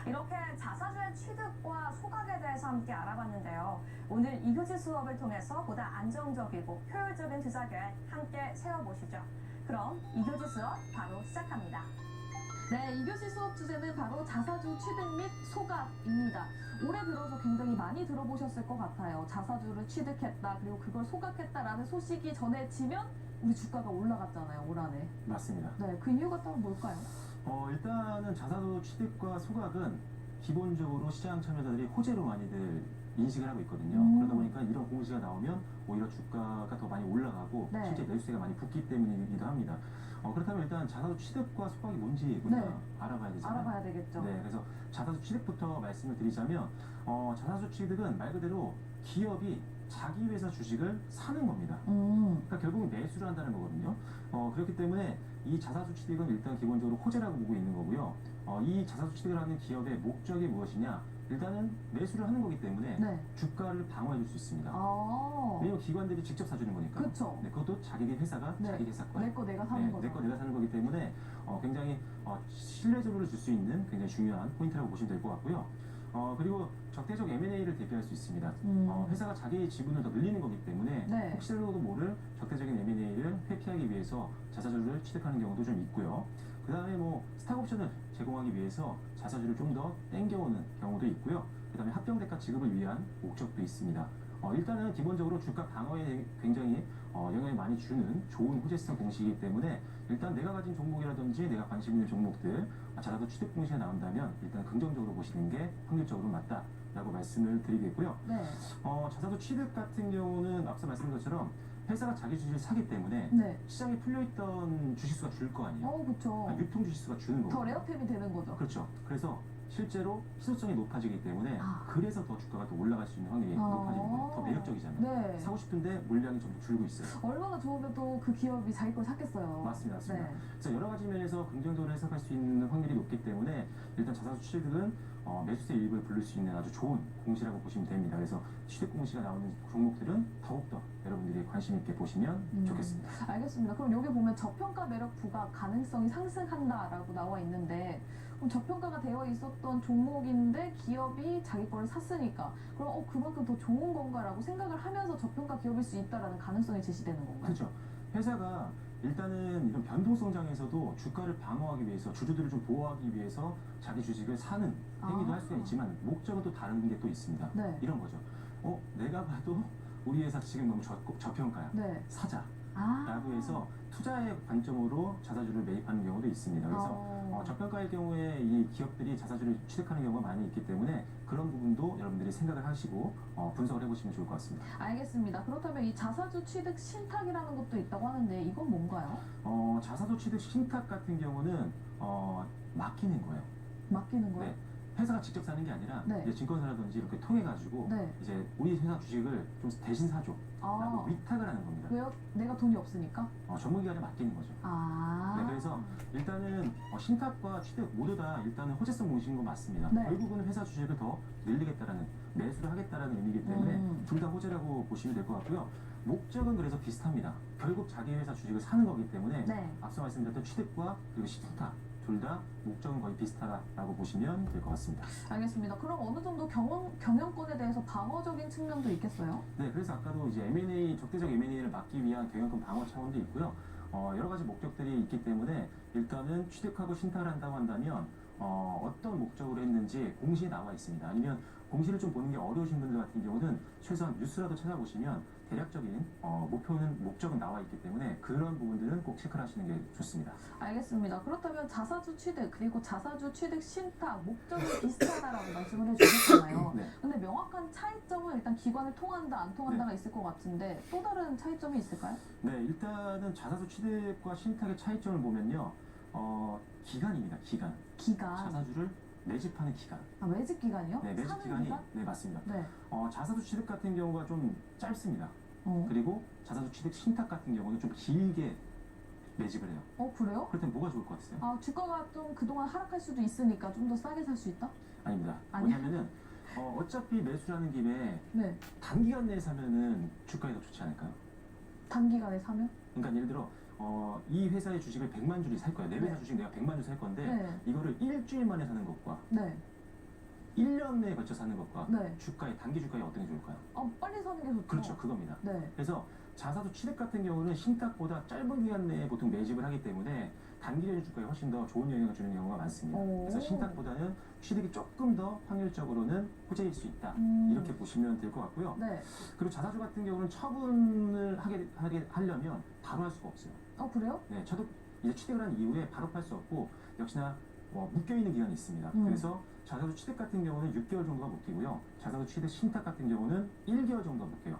Speaker 3: 이렇게 자사주의 취득과 소각에 대해서 함께 알아봤는데요. 오늘 2교시 수업을 통해서 보다 안정적이고 효율적인 투자 계획 함께 세워보시죠. 그럼 2교시 수업 바로 시작합니다.
Speaker 1: 네, 2교시 수업 주제는 바로 자사주 취득 및 소각입니다. 올해 들어서 굉장히 많이 들어보셨을 것 같아요. 자사주를 취득했다, 그리고 그걸 소각했다라는 소식이 전해지면 우리 주가가 올라갔잖아요, 올 한해.
Speaker 2: 맞습니다.
Speaker 1: 네, 그 이유가 또 뭘까요?
Speaker 2: 일단은 자사주 취득과 소각은 기본적으로 시장 참여자들이 호재로 많이들 인식을 하고 있거든요. 그러다 보니까 이런 공시가 나오면 오히려 주가가 더 많이 올라가고
Speaker 1: 네.
Speaker 2: 실제 매수세가 많이 붙기 때문이기도 합니다. 그렇다면 일단 자사주 취득과 소각이 뭔지 우리가
Speaker 1: 네.
Speaker 2: 알아봐야 되잖아요.
Speaker 1: 알아봐야 되겠죠.
Speaker 2: 네, 그래서 자사주 취득부터 말씀을 드리자면 자사주 취득은 말 그대로 기업이 자기 회사 주식을 사는 겁니다. 그러니까 결국은 매수를 한다는 거거든요. 그렇기 때문에 이 자사주 취득은 일단 기본적으로 호재라고 보고 있는 거고요. 이 자사주 취득을 하는 기업의 목적이 무엇이냐? 일단은 매수를 하는 거기 때문에
Speaker 1: 네.
Speaker 2: 주가를 방어해 줄 수 있습니다.
Speaker 1: 아,
Speaker 2: 왜냐면 기관들이 직접 사주는 거니까.
Speaker 1: 그쵸.
Speaker 2: 네, 그것도 자기 회사가
Speaker 1: 네.
Speaker 2: 자기 회사 거야.
Speaker 1: 내 거 내가 사는 거죠.
Speaker 2: 내 거 내가 사는 거기 때문에 굉장히 신뢰도를 줄 수 있는 굉장히 중요한 포인트라고 보시면 될 것 같고요. 그리고 적대적 M&A를 대표할 수 있습니다. 회사가 자기 지분을 더 늘리는 거기 때문에
Speaker 1: 네.
Speaker 2: 혹시라도 모를 적대적인 M&A를 회피하기 위해서 자사주를 취득하는 경우도 좀 있고요. 그 다음에 뭐 스탁옵션을 제공하기 위해서 자사주를 좀 더 땡겨오는 경우도 있고요. 그 다음에 합병대가 지급을 위한 목적도 있습니다. 일단은 기본적으로 주가 방어에 굉장히 영향을 많이 주는 좋은 호재성 공시이기 때문에 일단 내가 가진 종목이라든지 내가 관심 있는 종목들 자사주 취득 공시가 나온다면 일단 긍정적으로 보시는 게 확률적으로 맞다라고 말씀을 드리겠고요.
Speaker 1: 네.
Speaker 2: 자사주 취득 같은 경우는 앞서 말씀드린 것처럼 회사가 자기 주식을 사기 때문에
Speaker 1: 네.
Speaker 2: 시장에 풀려있던 주식수가 줄 거 아니에요.
Speaker 1: 그쵸.
Speaker 2: 유통 주식수가 주는 거고.
Speaker 1: 더 레어템이 되는 거죠.
Speaker 2: 그렇죠. 그래서 실제로 희소성이 높아지기 때문에 그래서 더 주가가 더 올라갈 수 있는 확률이 높아지는 거예요. 더 매력적이잖아요.
Speaker 1: 네.
Speaker 2: 사고 싶은데 물량이 점점 줄고 있어요.
Speaker 1: 얼마나 좋으면 또 그 기업이 자기 걸 샀겠어요.
Speaker 2: 맞습니다. 맞습니다.
Speaker 1: 네.
Speaker 2: 그래서 여러 가지 면에서 긍정적으로 해석할 수 있는 확률이 높기 때문에 일단 자사주 취득은 매수세 유입을 부를 수 있는 아주 좋은 공시라고 보시면 됩니다. 그래서 취득 공시가 나오는 종목들은 더욱더 여러분들이 관심 있게 보시면 좋겠습니다.
Speaker 1: 알겠습니다. 그럼 여기 보면 저평가 매력 부각 가능성이 상승한다라고 나와 있는데 그럼 저평가가 되어 있었던 종목인데 기업이 자기 거를 샀으니까 그럼 그만큼 더 좋은 건가라고 생각을 하면서 저평가 기업일 수 있다라는 가능성이 제시되는 건가요?
Speaker 2: 그렇죠. 회사가 일단은 이런 변동성장에서도 주가를 방어하기 위해서 주주들을 좀 보호하기 위해서 자기 주식을 사는 행위도 할 수가 있지만 목적은 또 다른 게 또 있습니다.
Speaker 1: 네.
Speaker 2: 이런 거죠. 내가 봐도 우리 회사 지금 너무 저평가야.
Speaker 1: 네.
Speaker 2: 사자. 라고 해서 투자의 관점으로 자사주를 매입하는 경우도 있습니다. 그래서 저평가일 경우에 이 기업들이 자사주를 취득하는 경우가 많이 있기 때문에 그런 부분도 여러분들이 생각을 하시고 분석을 해보시면 좋을 것 같습니다.
Speaker 1: 알겠습니다. 그렇다면 이 자사주 취득 신탁이라는 것도 있다고 하는데 이건 뭔가요?
Speaker 2: 자사주 취득 신탁 같은 경우는 맡기는 거예요.
Speaker 1: 맡기는 거예요?
Speaker 2: 네. 회사가 직접 사는 게 아니라
Speaker 1: 네.
Speaker 2: 이제 증권사라든지 이렇게 통해 가지고
Speaker 1: 네.
Speaker 2: 이제 우리 회사 주식을 좀 대신 사줘 라고 위탁을 하는 겁니다.
Speaker 1: 왜요? 내가 돈이 없으니까?
Speaker 2: 전문기관에 맡기는 거죠. 네, 그래서 일단은 신탁과 취득 모두 다 일단은 호재성 공시인 건 맞습니다.
Speaker 1: 네.
Speaker 2: 결국은 회사 주식을 더 늘리겠다라는 매수를 하겠다라는 의미이기 때문에 둘 다 호재라고 보시면 될 것 같고요. 목적은 그래서 비슷합니다. 결국 자기 회사 주식을 사는 거기 때문에
Speaker 1: 네.
Speaker 2: 앞서 말씀드렸던 취득과 그리고 신탁 둘 다 목적은 거의 비슷하다라고 보시면 될 것 같습니다.
Speaker 1: 알겠습니다. 그럼 어느 정도 경영권에 대해서 방어적인 측면도 있겠어요?
Speaker 2: 네, 그래서 아까도 이제 M&A, 적대적 M&A를 막기 위한 경영권 방어 차원도 있고요. 여러 가지 목적들이 있기 때문에 일단은 취득하고 신탁을 한다고 한다면 어떤 목적으로 했는지 공시에 나와 있습니다. 아니면 공시를 좀 보는 게 어려우신 분들 같은 경우는 최소한 뉴스라도 찾아보시면 대략적인 목적은 나와 있기 때문에 그런 부분들은 꼭 체크를 하시는 게 좋습니다.
Speaker 1: 알겠습니다. 그렇다면 자사주 취득 그리고 자사주 취득 신탁 목적이 비슷하다라고 말씀을 해주셨잖아요.
Speaker 2: 네.
Speaker 1: 근데 명확한 차이점은 일단 기관을 통한다 안 통한다가 있을 것 같은데 또 다른 차이점이 있을까요?
Speaker 2: 네, 일단은 자사주 취득과 신탁의 차이점을 보면요. 기간입니다. 기간. 자사주를 매집하는 기간.
Speaker 1: 매집 기간이요?
Speaker 2: 네, 매집
Speaker 1: 사는
Speaker 2: 기간이
Speaker 1: 기간?
Speaker 2: 네, 맞습니다.
Speaker 1: 네.
Speaker 2: 자사주 취득 같은 경우가 좀 짧습니다.
Speaker 1: 어.
Speaker 2: 그리고 자사주 취득 신탁 같은 경우는 좀 길게 매집을 해요.
Speaker 1: 그래요?
Speaker 2: 그렇다면 뭐가 좋을 것 같으세요?
Speaker 1: 주가가 좀 그동안 하락할 수도 있으니까 좀 더 싸게 살 수 있다?
Speaker 2: 아닙니다.
Speaker 1: 아니요?
Speaker 2: 왜냐면은 어차피 매수하는 김에
Speaker 1: 네.
Speaker 2: 단기간 내에 사면은 주가에 더 좋지 않을까요?
Speaker 1: 단기간에 사면?
Speaker 2: 그러니까 예를 들어 이 회사의 주식을 100만 주를 살 거야. 내 회사
Speaker 1: 네.
Speaker 2: 주식 내가 100만 주 살 건데
Speaker 1: 네.
Speaker 2: 이거를 일주일 만에 사는 것과
Speaker 1: 네.
Speaker 2: 1년 내에 걸쳐 사는 것과
Speaker 1: 네.
Speaker 2: 단기 주가에 어떤 게 좋을까요?
Speaker 1: 빨리 사는 게 좋죠.
Speaker 2: 그렇죠. 그겁니다.
Speaker 1: 네.
Speaker 2: 그래서 자사주 취득 같은 경우는 신탁보다 짧은 기간 내에 보통 매집을 하기 때문에 단기적인 주가에 훨씬 더 좋은 영향을 주는 경우가 많습니다. 그래서 신탁보다는 취득이 조금 더 확률적으로는 호재일 수 있다. 이렇게 보시면 될 것 같고요.
Speaker 1: 네.
Speaker 2: 그리고 자사주 같은 경우는 처분을 하려면 바로 할 수가 없어요.
Speaker 1: 그래요?
Speaker 2: 네, 이제 취득을 한 이후에 바로 팔 수 없고 역시나 묶여있는 기간이 있습니다. 그래서 자사주 취득 같은 경우는 6개월 정도가 묶이고요. 자사주 취득 신탁 같은 경우는 1개월 정도가 묶여요.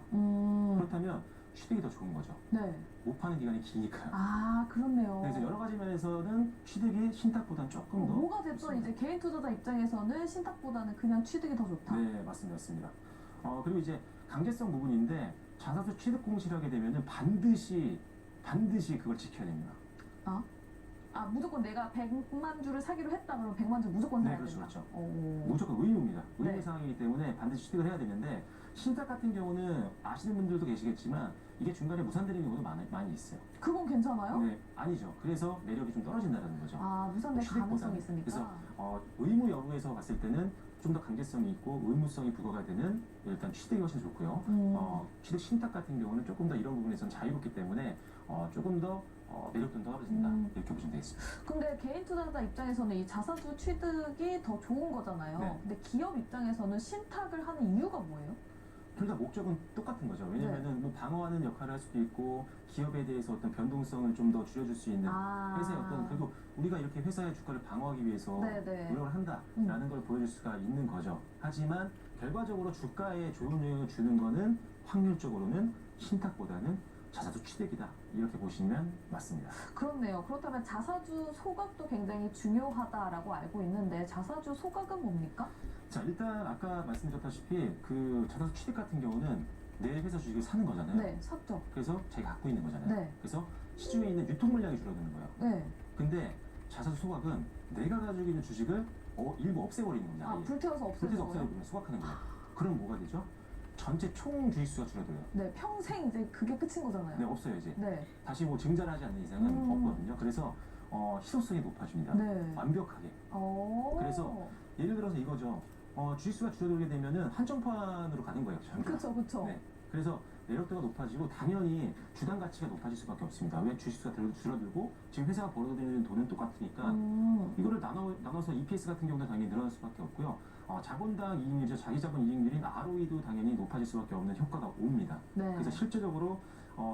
Speaker 2: 그렇다면 취득이 더 좋은 거죠.
Speaker 1: 네.
Speaker 2: 못 파는 기간이 기니까요.
Speaker 1: 그렇네요.
Speaker 2: 그래서 여러 가지 면에서는 취득이 신탁보다는 조금 더
Speaker 1: 뭐가 됐든 이제 개인 투자자 입장에서는 신탁보다는 그냥 취득이 더 좋다.
Speaker 2: 네, 맞습니다. 그리고 이제 강제성 부분인데 자사주 취득 공시를 하게 되면은 반드시 그걸 지켜야 됩니다.
Speaker 1: 무조건 내가 100만 주를 사기로 했다 그러면 100만 주 무조건 사야 된다.
Speaker 2: 그렇죠. 무조건 의무입니다. 의무
Speaker 1: 네.
Speaker 2: 사항이기 때문에 반드시 취득을 해야 되는데 신탁 같은 경우는 아시는 분들도 계시겠지만 이게 중간에 무산되는 경우도 많이 있어요.
Speaker 1: 그건 괜찮아요?
Speaker 2: 네, 아니죠. 그래서 매력이 좀 떨어진다는 거죠.
Speaker 1: 무산될
Speaker 2: 취득보다는.
Speaker 1: 가능성이 있으니까.
Speaker 2: 그래서 의무 여부에서 봤을 때는 좀 더 강제성이 있고 의무성이 부과가 되는 일단 취득이 훨씬 좋고요. 취득 신탁 같은 경우는 조금 더 이런 부분에서는 자유롭기 때문에 조금 더 매력도 떨어진다 이렇게 보시면 되겠습니다.
Speaker 1: 근데 개인 투자자 입장에서는 이 자사주 취득이 더 좋은 거잖아요.
Speaker 2: 네.
Speaker 1: 근데 기업 입장에서는 신탁을 하는 이유가 뭐예요?
Speaker 2: 둘 다 목적은 똑같은 거죠. 왜냐면은 뭐 방어하는 역할을 할 수도 있고 기업에 대해서 어떤 변동성을 좀 더 줄여줄 수 있는 회사의 그리고 우리가 이렇게 회사의 주가를 방어하기 위해서
Speaker 1: 네네.
Speaker 2: 노력을 한다라는 걸 보여줄 수가 있는 거죠. 하지만 결과적으로 주가에 좋은 영향을 주는 거는 확률적으로는 신탁보다는 자사주 취득이다 이렇게 보시면 맞습니다.
Speaker 1: 그렇네요. 그렇다면 자사주 소각도 굉장히 중요하다라고 알고 있는데 자사주 소각은 뭡니까?
Speaker 2: 자, 일단 아까 말씀드렸다시피 그 자사주 취득 같은 경우는 내 회사 주식을 사는 거잖아요.
Speaker 1: 네, 샀죠.
Speaker 2: 그래서 자기가 갖고 있는 거잖아요.
Speaker 1: 네.
Speaker 2: 그래서 시중에 있는 유통 물량이 줄어드는 거예요.
Speaker 1: 네.
Speaker 2: 근데 자사주 소각은 내가 가지고 있는 주식을 일부 없애버리는 겁니다. 아예.
Speaker 1: 불태워서
Speaker 2: 불태워서
Speaker 1: 없애서
Speaker 2: 없애버리면 소각하는 거예요. 그럼 뭐가 되죠? 전체 총 주식수가 줄어들어요.
Speaker 1: 네, 평생 이제 그게 끝인 거잖아요.
Speaker 2: 네, 없어요 이제.
Speaker 1: 네.
Speaker 2: 다시 뭐 증자하지 않는 이상은 없거든요. 그래서 희소성이 높아집니다.
Speaker 1: 네.
Speaker 2: 완벽하게. 그래서 예를 들어서 이거죠. 주식수가 줄어들게 되면은 한정판으로 가는 거예요. 전부 다.
Speaker 1: 그쵸.
Speaker 2: 네. 그래서 매력도가 높아지고 당연히 주당 가치가 높아질 수밖에 없습니다. 왜 주식수가 줄어들고 지금 회사가 벌어들이는 돈은 똑같으니까 이거를 나눠서 EPS 같은 경우는 당연히 늘어날 수밖에 없고요. 자본당 이익률이죠. 자기 자본 이익률인 ROE도 당연히 높아질 수밖에 없는 효과가 옵니다.
Speaker 1: 네.
Speaker 2: 그래서 실제적으로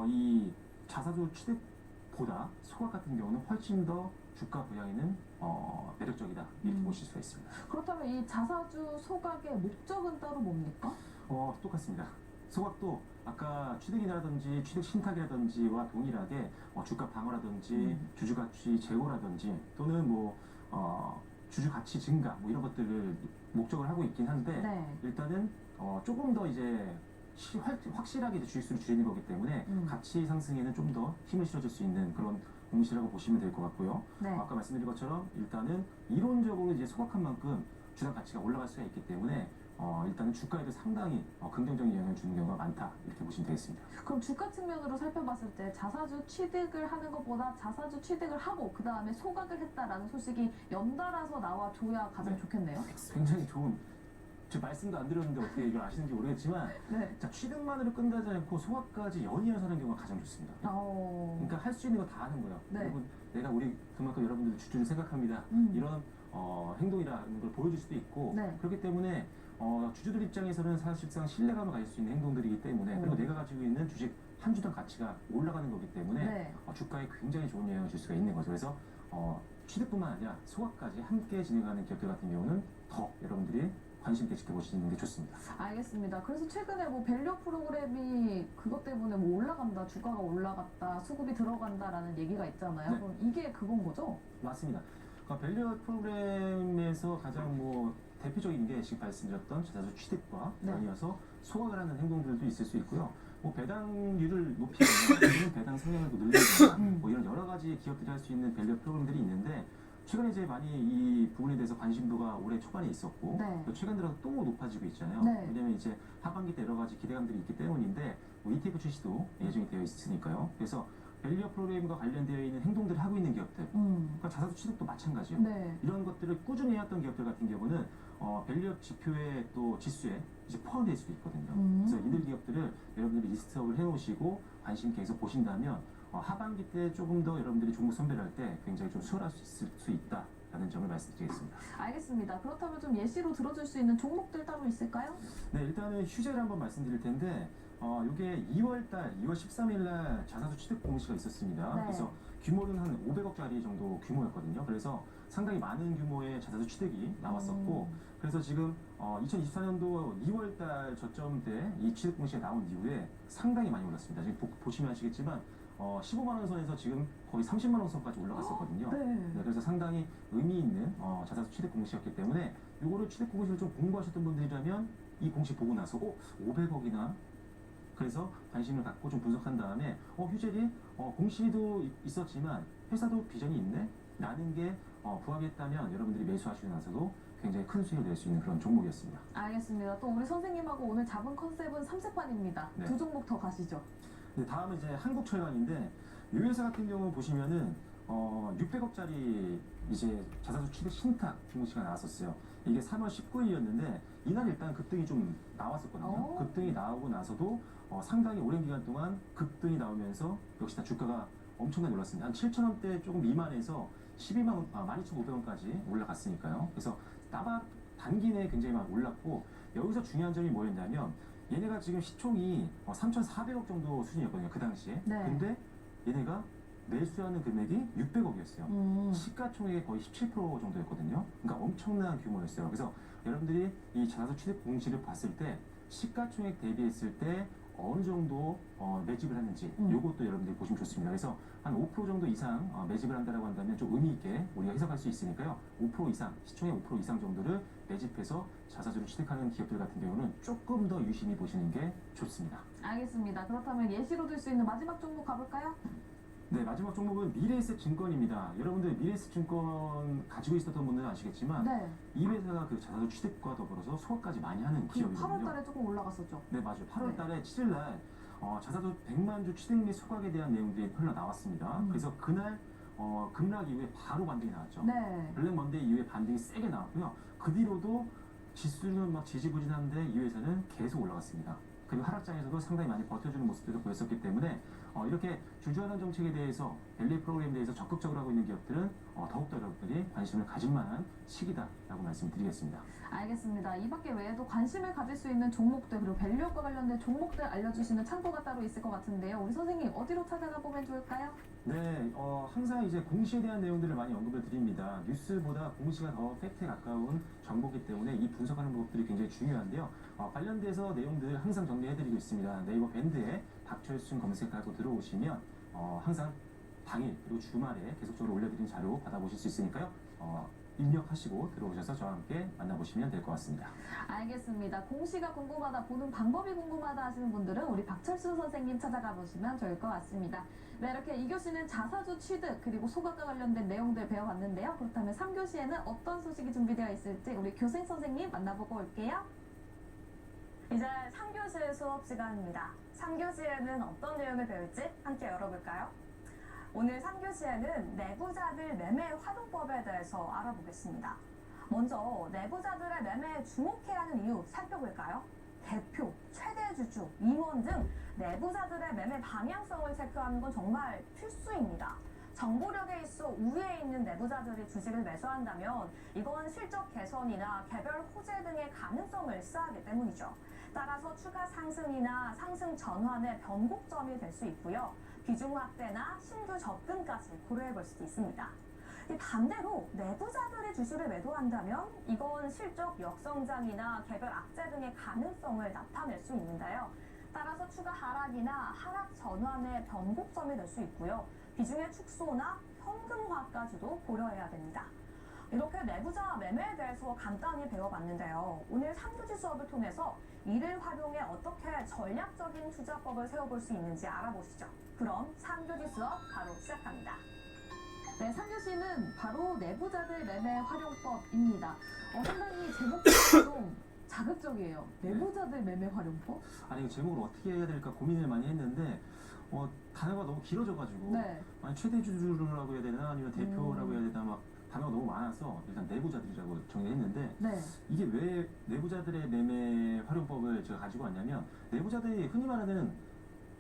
Speaker 2: 이 자사주 취득보다 소각 같은 경우는 훨씬 더 주가 부양에는 매력적이다 이렇게 보실 수가 있습니다.
Speaker 1: 그렇다면 이 자사주 소각의 목적은 따로 뭡니까?
Speaker 2: 똑같습니다. 소각도 아까 취득이라든지 취득 신탁이라든지와 동일하게 주가 방어라든지 주주 가치 제고라든지 또는 주주 가치 증가 이런 것들을 목적을 하고 있긴 한데
Speaker 1: 네.
Speaker 2: 일단은 조금 더 이제 확실하게 이제 주식수를 줄이는 거기 때문에 가치 상승에는 좀 더 힘을 실어줄 수 있는 그런 공시라고 보시면 될 것 같고요.
Speaker 1: 네.
Speaker 2: 아까 말씀드린 것처럼 일단은 이론적으로 이제 소각한 만큼 주당 가치가 올라갈 수가 있기 때문에 일단은 주가에도 상당히 긍정적인 영향을 주는 경우가 많다 이렇게 보시면 되겠습니다.
Speaker 1: 그럼 주가 측면으로 살펴봤을 때 자사주 취득을 하는 것보다 자사주 취득을 하고 그 다음에 소각을 했다라는 소식이 연달아서 나와줘야 가장
Speaker 2: 네.
Speaker 1: 좋겠네요.
Speaker 2: 굉장히 좋은 제 말씀도 안 드렸는데 어떻게 이걸 아시는지 모르겠지만
Speaker 1: 네.
Speaker 2: 자, 취득만으로 끝나지 않고 소각까지 연이어서 하는 경우가 가장 좋습니다. 그러니까 할 수 있는 거 다 하는 거예요.
Speaker 1: 네.
Speaker 2: 여러분, 내가 그만큼 여러분들 주주를 생각합니다. 이런 행동이라는 걸 보여줄 수도 있고
Speaker 1: 네.
Speaker 2: 그렇기 때문에 주주들 입장에서는 사실상 신뢰감을 가질 수 있는 행동들이기 때문에 그리고 내가 가지고 있는 주식 한 주당 가치가 올라가는 거기 때문에
Speaker 1: 네.
Speaker 2: 주가에 굉장히 좋은 영향을 줄 수가 있는 거죠. 그래서 취득뿐만 아니라 소각까지 함께 진행하는 기업들 같은 경우는 더 여러분들이 관심 있게 지켜보시는 게 좋습니다.
Speaker 1: 알겠습니다. 그래서 최근에 밸류 프로그램이 그것 때문에 올라간다, 주가가 올라갔다, 수급이 들어간다라는 얘기가 있잖아요.
Speaker 2: 네.
Speaker 1: 그럼 이게 그건 거죠?
Speaker 2: 맞습니다. 밸류 프로그램에서 가장 대표적인 게 지금 말씀드렸던 자사주 취득과
Speaker 1: 네.
Speaker 2: 연이어서 소각을 하는 행동들도 있을 수 있고요. 배당률을 높이거나 또는 배당 성향을 늘리거나 이런 여러 가지 기업들이 할 수 있는 밸류 프로그램들이 있는데 최근에 이제 많이 이 부분에 대해서 관심도가 올해 초반에 있었고
Speaker 1: 네.
Speaker 2: 또 최근 들어서 또 높아지고 있잖아요.
Speaker 1: 네.
Speaker 2: 왜냐하면 이제 하반기 때 여러 가지 기대감들이 있기 때문인데 ETF 출시도 예정이 되어 있으니까요. 그래서 밸류 프로그램과 관련되어 있는 행동들을 하고 있는 기업들, 그러니까 자사주 취득도 마찬가지예요.
Speaker 1: 네.
Speaker 2: 이런 것들을 꾸준히 해왔던 기업들 같은 경우는 밸류 지표의 또 지수에 이제 포함될 수도 있거든요. 그래서 이들 기업들을 여러분들이 리스트업을 해놓으시고 관심 있게 해서 보신다면 하반기 때 조금 더 여러분들이 종목 선별할 때 굉장히 좀 수월할 수 있을 수 있다라는 점을 말씀드리겠습니다.
Speaker 1: 알겠습니다. 그렇다면 좀 예시로 들어줄 수 있는 종목들 따로 있을까요?
Speaker 2: 네, 일단은 휴재를 한번 말씀드릴 텐데 이게 2월 13일 날 자사주 취득 공시가 있었습니다.
Speaker 1: 네.
Speaker 2: 그래서 규모는 한 500억짜리 정도 규모였거든요. 그래서 상당히 많은 규모의 자사주 취득이 나왔었고 그래서 지금 2024년도 2월 달 저점 때 이 취득 공시가 나온 이후에 상당히 많이 올랐습니다. 지금 보시면 아시겠지만 15만 원 선에서 지금 거의 30만 원 선까지 올라갔었거든요.
Speaker 1: 네.
Speaker 2: 네, 그래서 상당히 의미 있는 자사주 취득 공시였기 때문에 이거를 취득 공시를 좀 공부하셨던 분들이라면 이 공시 보고 나서 500억이나 그래서 관심을 갖고 좀 분석한 다음에 휴젤이 공시도 있었지만 회사도 비전이 있네 라는 게 부합했다면 여러분들이 매수하시고 나서도 굉장히 큰 수익을 낼 수 있는 그런 종목이었습니다.
Speaker 1: 알겠습니다. 또 우리 선생님하고 오늘 잡은 컨셉은 3세판입니다.
Speaker 2: 네.
Speaker 1: 두 종목 더 가시죠.
Speaker 2: 네, 다음은 이제 한국철강인데 이 회사 같은 경우 보시면은 600억짜리 이제 자사주 취득 신탁 공시가 나왔었어요. 이게 3월 19일이었는데 이날 일단 급등이 좀 나왔었거든요. 급등이 나오고 나서도 상당히 오랜 기간 동안 급등이 나오면서 역시나 주가가 엄청나게 올랐습니다. 한 7,000원대 조금 미만에서 12,500원까지 올라갔으니까요. 그래서 따박 단기 내에 굉장히 많이 올랐고 여기서 중요한 점이 뭐였냐면 얘네가 지금 시총이 3,400억 정도 수준이었거든요. 그 당시에.
Speaker 1: 네.
Speaker 2: 근데 얘네가 매수하는 금액이 600억이었어요. 시가총액의 거의 17% 정도였거든요. 그러니까 엄청난 규모였어요. 그래서 여러분들이 이 자사주 취득 공시를 봤을 때 시가총액 대비했을 때 어느 정도 매집을 하는지 이것도 여러분들이 보시면 좋습니다. 그래서 한 5% 정도 이상 매집을 한다라고 한다면 좀 의미 있게 우리가 해석할 수 있으니까요. 5% 이상, 시총의 5% 이상 정도를 매집해서 자사주를 취득하는 기업들 같은 경우는 조금 더 유심히 보시는 게 좋습니다.
Speaker 1: 알겠습니다. 그렇다면 예시로 들 수 있는 마지막 종목 가볼까요?
Speaker 2: 네, 마지막 종목은 미래에셋 증권입니다. 여러분들 미래에셋 증권 가지고 있었던 분들은 아시겠지만
Speaker 1: 네.
Speaker 2: 이 회사가 그 자사주 취득과 더불어서 소각까지 많이 하는
Speaker 1: 그
Speaker 2: 기업이거든요.
Speaker 1: 8월 달에 조금 올라갔었죠.
Speaker 2: 네, 맞아요. 8월 달에 7일 날 자사주 100만 주 취득 및 소각에 대한 내용들이 흘러나왔습니다. 그래서 그날 급락 이후에 바로 반등이 나왔죠.
Speaker 1: 네.
Speaker 2: 블랙 먼데이 이후에 반등이 세게 나왔고요. 그 뒤로도 지수는 막 지지부진한데 이 회사는 계속 올라갔습니다. 그리고 하락장에서도 상당히 많이 버텨주는 모습들을 보였었기 때문에 이렇게 주주환원 정책에 대해서 밸류 프로그램에 대해서 적극적으로 하고 있는 기업들은 더욱더 여러분들이 관심을 가질 만한 시기다라고 말씀드리겠습니다.
Speaker 1: 알겠습니다. 이 밖에 외에도 관심을 가질 수 있는 종목들 그리고 밸류업과 관련된 종목들 알려주시는 창고가 따로 있을 것 같은데요. 우리 선생님 어디로 찾아가 보면 좋을까요?
Speaker 2: 네, 항상 이제 공시에 대한 내용들을 많이 언급을 드립니다. 뉴스보다 공시가 더 팩트에 가까운 정보이기 때문에 이 분석하는 방법들이 굉장히 중요한데요. 관련돼서 내용들 항상 정리해드리고 있습니다. 네이버 밴드에 박철순 검색하고 들어오시면 항상 당일 그리고 주말에 계속적으로 올려드린 자료 받아보실 수 있으니까요. 입력하시고 들어오셔서 저와 함께 만나보시면 될 것 같습니다.
Speaker 1: 알겠습니다. 공시가 궁금하다, 보는 방법이 궁금하다 하시는 분들은 우리 박철순 선생님 찾아가 보시면 좋을 것 같습니다. 네, 이렇게 2교시는 자사주 취득 그리고 소각과 관련된 내용들 배워봤는데요. 그렇다면 3교시에는 어떤 소식이 준비되어 있을지 우리 교생 선생님 만나보고 올게요.
Speaker 3: 이제 3교시 수업 시간입니다. 3교시에는 어떤 내용을 배울지 함께 열어볼까요? 오늘 3교시에는 내부자들 매매 활용법에 대해서 알아보겠습니다. 먼저 내부자들의 매매에 주목해야 하는 이유 살펴볼까요? 대표, 최대 주주, 임원 등 내부자들의 매매 방향성을 체크하는 건 정말 필수입니다. 정보력에 있어 우위에 있는 내부자들이 주식을 매수한다면 이건 실적 개선이나 개별 호재 등의 가능성을 쌓기 때문이죠. 따라서 추가 상승이나 상승 전환의 변곡점이 될 수 있고요. 비중 확대나 신규 접근까지 고려해 볼 수도 있습니다. 반대로 내부자들이 주식을 매도한다면 이건 실적 역성장이나 개별 악재 등의 가능성을 나타낼 수 있는데요. 따라서 추가 하락이나 하락 전환의 변곡점이 될 수 있고요. 비중의 축소나 현금화까지도 고려해야 됩니다. 이렇게 내부자 매매에 대해서 간단히 배워봤는데요. 오늘 3교시 수업을 통해서 이를 활용해 어떻게 전략적인 투자법을 세워볼 수 있는지 알아보시죠. 그럼 3교시 수업 바로 시작합니다.
Speaker 1: 네, 3교시는 바로 내부자들 매매 활용법입니다. 상당히 제목이 좀 자극적이에요. 내부자들 매매 활용법?
Speaker 2: 아니 이 제목을 어떻게 해야 될까 고민을 많이 했는데 단어가 너무 길어져가지고
Speaker 1: 네.
Speaker 2: 아니, 최대 주주라고 해야 되나 아니면 대표라고 해야 되나 막 단어가 너무 많아서 일단 내부자들이라고 정리했는데
Speaker 1: 네.
Speaker 2: 이게 왜 내부자들의 매매 활용법을 제가 가지고 왔냐면 내부자들이 흔히 말하는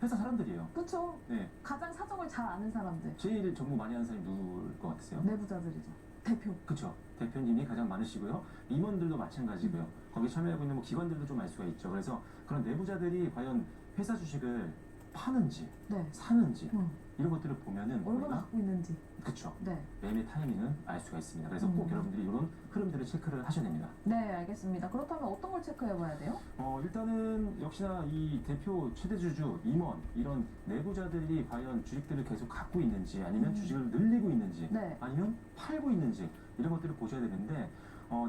Speaker 2: 회사 사람들이에요.
Speaker 1: 그렇죠.
Speaker 2: 네,
Speaker 1: 가장 사정을 잘 아는 사람들.
Speaker 2: 제일 정보 많이 하는 사람이 누구일 것 같으세요?
Speaker 1: 내부자들이죠. 대표.
Speaker 2: 그쵸. 대표님이 가장 많으시고요. 임원들도 마찬가지고요. 거기 참여하고 있는 뭐 기관들도 좀 알 수가 있죠. 그래서 그런 내부자들이 과연 회사 주식을 파는지
Speaker 1: 네.
Speaker 2: 사는지 이런 것들을 보면은
Speaker 1: 얼마나
Speaker 2: 우리가
Speaker 1: 갖고 있는지.
Speaker 2: 그쵸.
Speaker 1: 네.
Speaker 2: 매매 타이밍은 알 수가 있습니다. 그래서 꼭 여러분들이 이런 흐름들을 체크를 하셔야 됩니다.
Speaker 1: 네, 알겠습니다. 그렇다면 어떤 걸 체크해 봐야 돼요?
Speaker 2: 일단은 역시나 이 대표, 최대주주, 임원 이런 내부자들이 과연 주식들을 계속 갖고 있는지 아니면 주식을 늘리고 있는지
Speaker 1: 네.
Speaker 2: 아니면 팔고 있는지 이런 것들을 보셔야 되는데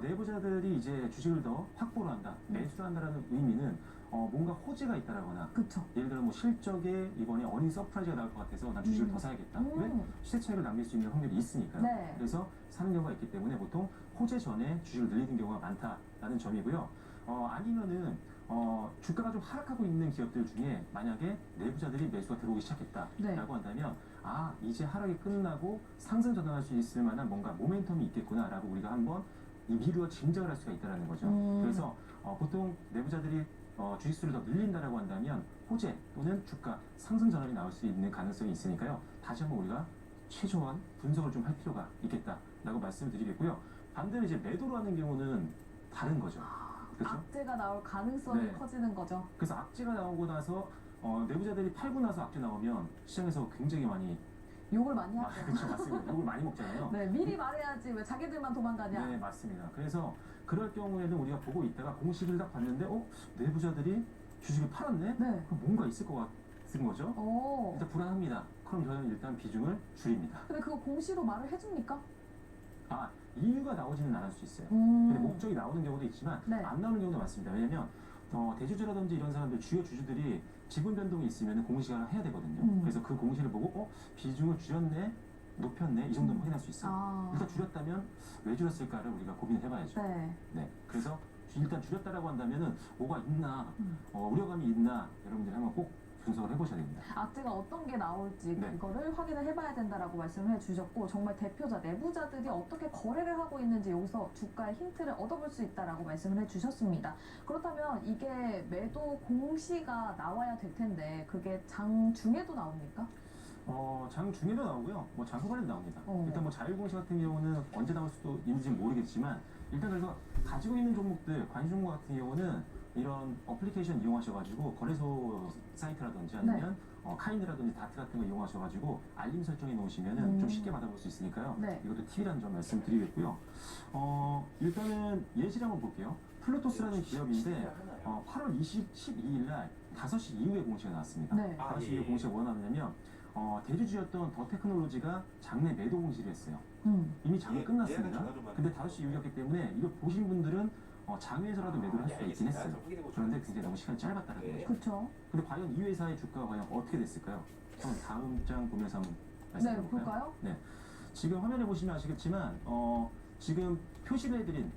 Speaker 2: 내부자들이 이제 주식을 더 확보를 한다, 매수를 한다라는 의미는 뭔가 호재가 있다라거나
Speaker 1: 그렇죠.
Speaker 2: 예를 들어 뭐 실적에 이번에 어닝 서프라이즈가 나올 것 같아서 난 주식을 더 사야겠다. 왜? 시세 차익을 남길 수 있는 확률이 있으니까요.
Speaker 1: 네.
Speaker 2: 그래서 사는 경우가 있기 때문에 보통 호재 전에 주식을 늘리는 경우가 많다라는 점이고요. 아니면은 주가가 좀 하락하고 있는 기업들 중에 만약에 내부자들이 매수가 들어오기 시작했다라고
Speaker 1: 네.
Speaker 2: 한다면 이제 하락이 끝나고 상승 전환할 수 있을 만한 뭔가 모멘텀이 있겠구나라고 우리가 한번 이 미루어 짐작을 할 수가 있다는 거죠. 그래서 보통 내부자들이 주식수를 더 늘린다라고 한다면 호재 또는 주가 상승 전환이 나올 수 있는 가능성이 있으니까요. 다시 한번 우리가 최소한 분석을 좀 할 필요가 있겠다라고 말씀을 드리겠고요. 반대로 이제 매도로 하는 경우는 다른 거죠. 그렇죠?
Speaker 1: 악재가 나올 가능성이
Speaker 2: 네.
Speaker 1: 커지는 거죠.
Speaker 2: 그래서 악재가 나오고 나서 내부자들이 팔고 나서 악재 나오면 시장에서 굉장히 많이
Speaker 1: 욕을 많이 하죠.
Speaker 2: 그렇죠, 맞습니다. 욕을 많이 먹잖아요.
Speaker 1: 네, 미리 말해야지 왜 자기들만 도망가냐.
Speaker 2: 네, 맞습니다. 그래서 그럴 경우에는 우리가 보고 있다가 공식을 딱 봤는데 내부자들이 주식을 팔았네?
Speaker 1: 네.
Speaker 2: 그럼 뭔가 있을 것 같은 거죠?
Speaker 1: 오.
Speaker 2: 일단 불안합니다. 그럼 저는 일단 비중을 줄입니다.
Speaker 1: 근데 그거 공시로 말을 해줍니까?
Speaker 2: 이유가 나오지는 않을 수 있어요. 근데
Speaker 1: 음.
Speaker 2: 목적이 나오는 경우도 있지만
Speaker 1: 네.
Speaker 2: 안 나오는 경우도 많습니다. 왜냐면 대주주라든지 이런 사람들 주요 주주들이 지분 변동이 있으면 공시가 해야 되거든요. 그래서 그 공시를 보고 비중을 줄였네, 높였네 이 정도는 확인할 수 있어요. 일단 줄였다면 왜 줄였을까를 우리가 고민을 해봐야죠.
Speaker 1: 네.
Speaker 2: 네, 그래서 일단 줄였다라고 한다면은 뭐가 있나, 우려감이 있나 여러분들이 한번 꼭 분석을 해보셔야 됩니다.
Speaker 1: 악재가 어떤 게 나올지
Speaker 2: 네.
Speaker 1: 그거를 확인을 해봐야 된다라고 말씀을 해주셨고 정말 대표자 내부자들이 어떻게 거래를 하고 있는지 여기서 주가의 힌트를 얻어볼 수 있다라고 말씀을 해주셨습니다. 그렇다면 이게 매도 공시가 나와야 될 텐데 그게 장 중에도 나옵니까?
Speaker 2: 장 중에도 나오고요. 뭐 장 후반에도 나옵니다.
Speaker 1: 어.
Speaker 2: 일단 뭐 자율공시 같은 경우는 언제 나올 수도 있는지 모르겠지만 일단 그래서 가지고 있는 종목들, 관심 종목 같은 경우는 이런 어플리케이션 이용하셔가지고 거래소 사이트라든지 아니면 카인드라든지 다트 같은 거 이용하셔가지고 알림 설정해 놓으시면은 좀 쉽게 받아볼 수 있으니까요.
Speaker 1: 네.
Speaker 2: 이것도 팁이라는 점 말씀드리겠고요. 일단은 예시를 한번 볼게요. 플루토스라는 기업인데 8월 12일 날 5시 이후에 공시가 나왔습니다.
Speaker 1: 네.
Speaker 2: 5시 이후에 공시가 뭐 나왔냐면 대주주였던 더 테크놀로지가 장내 매도 공시를 했어요. 이미 장이 끝났습니다. 근데 5시 이후였기 때문에 이거 보신 분들은 장외에서라도 매도를 할 수가 있긴 했어요. 그런데 굉장히 너무 시간이 짧았다는 거죠.
Speaker 1: 그렇죠.
Speaker 2: 근데 과연 이 회사의 주가가 과연 어떻게 됐을까요? 한번 다음 장 보면서 한번
Speaker 1: 네,
Speaker 2: 말씀해 볼까요?
Speaker 1: 볼까요?
Speaker 2: 네. 지금 화면에 보시면 아시겠지만 지금 표시를 해드린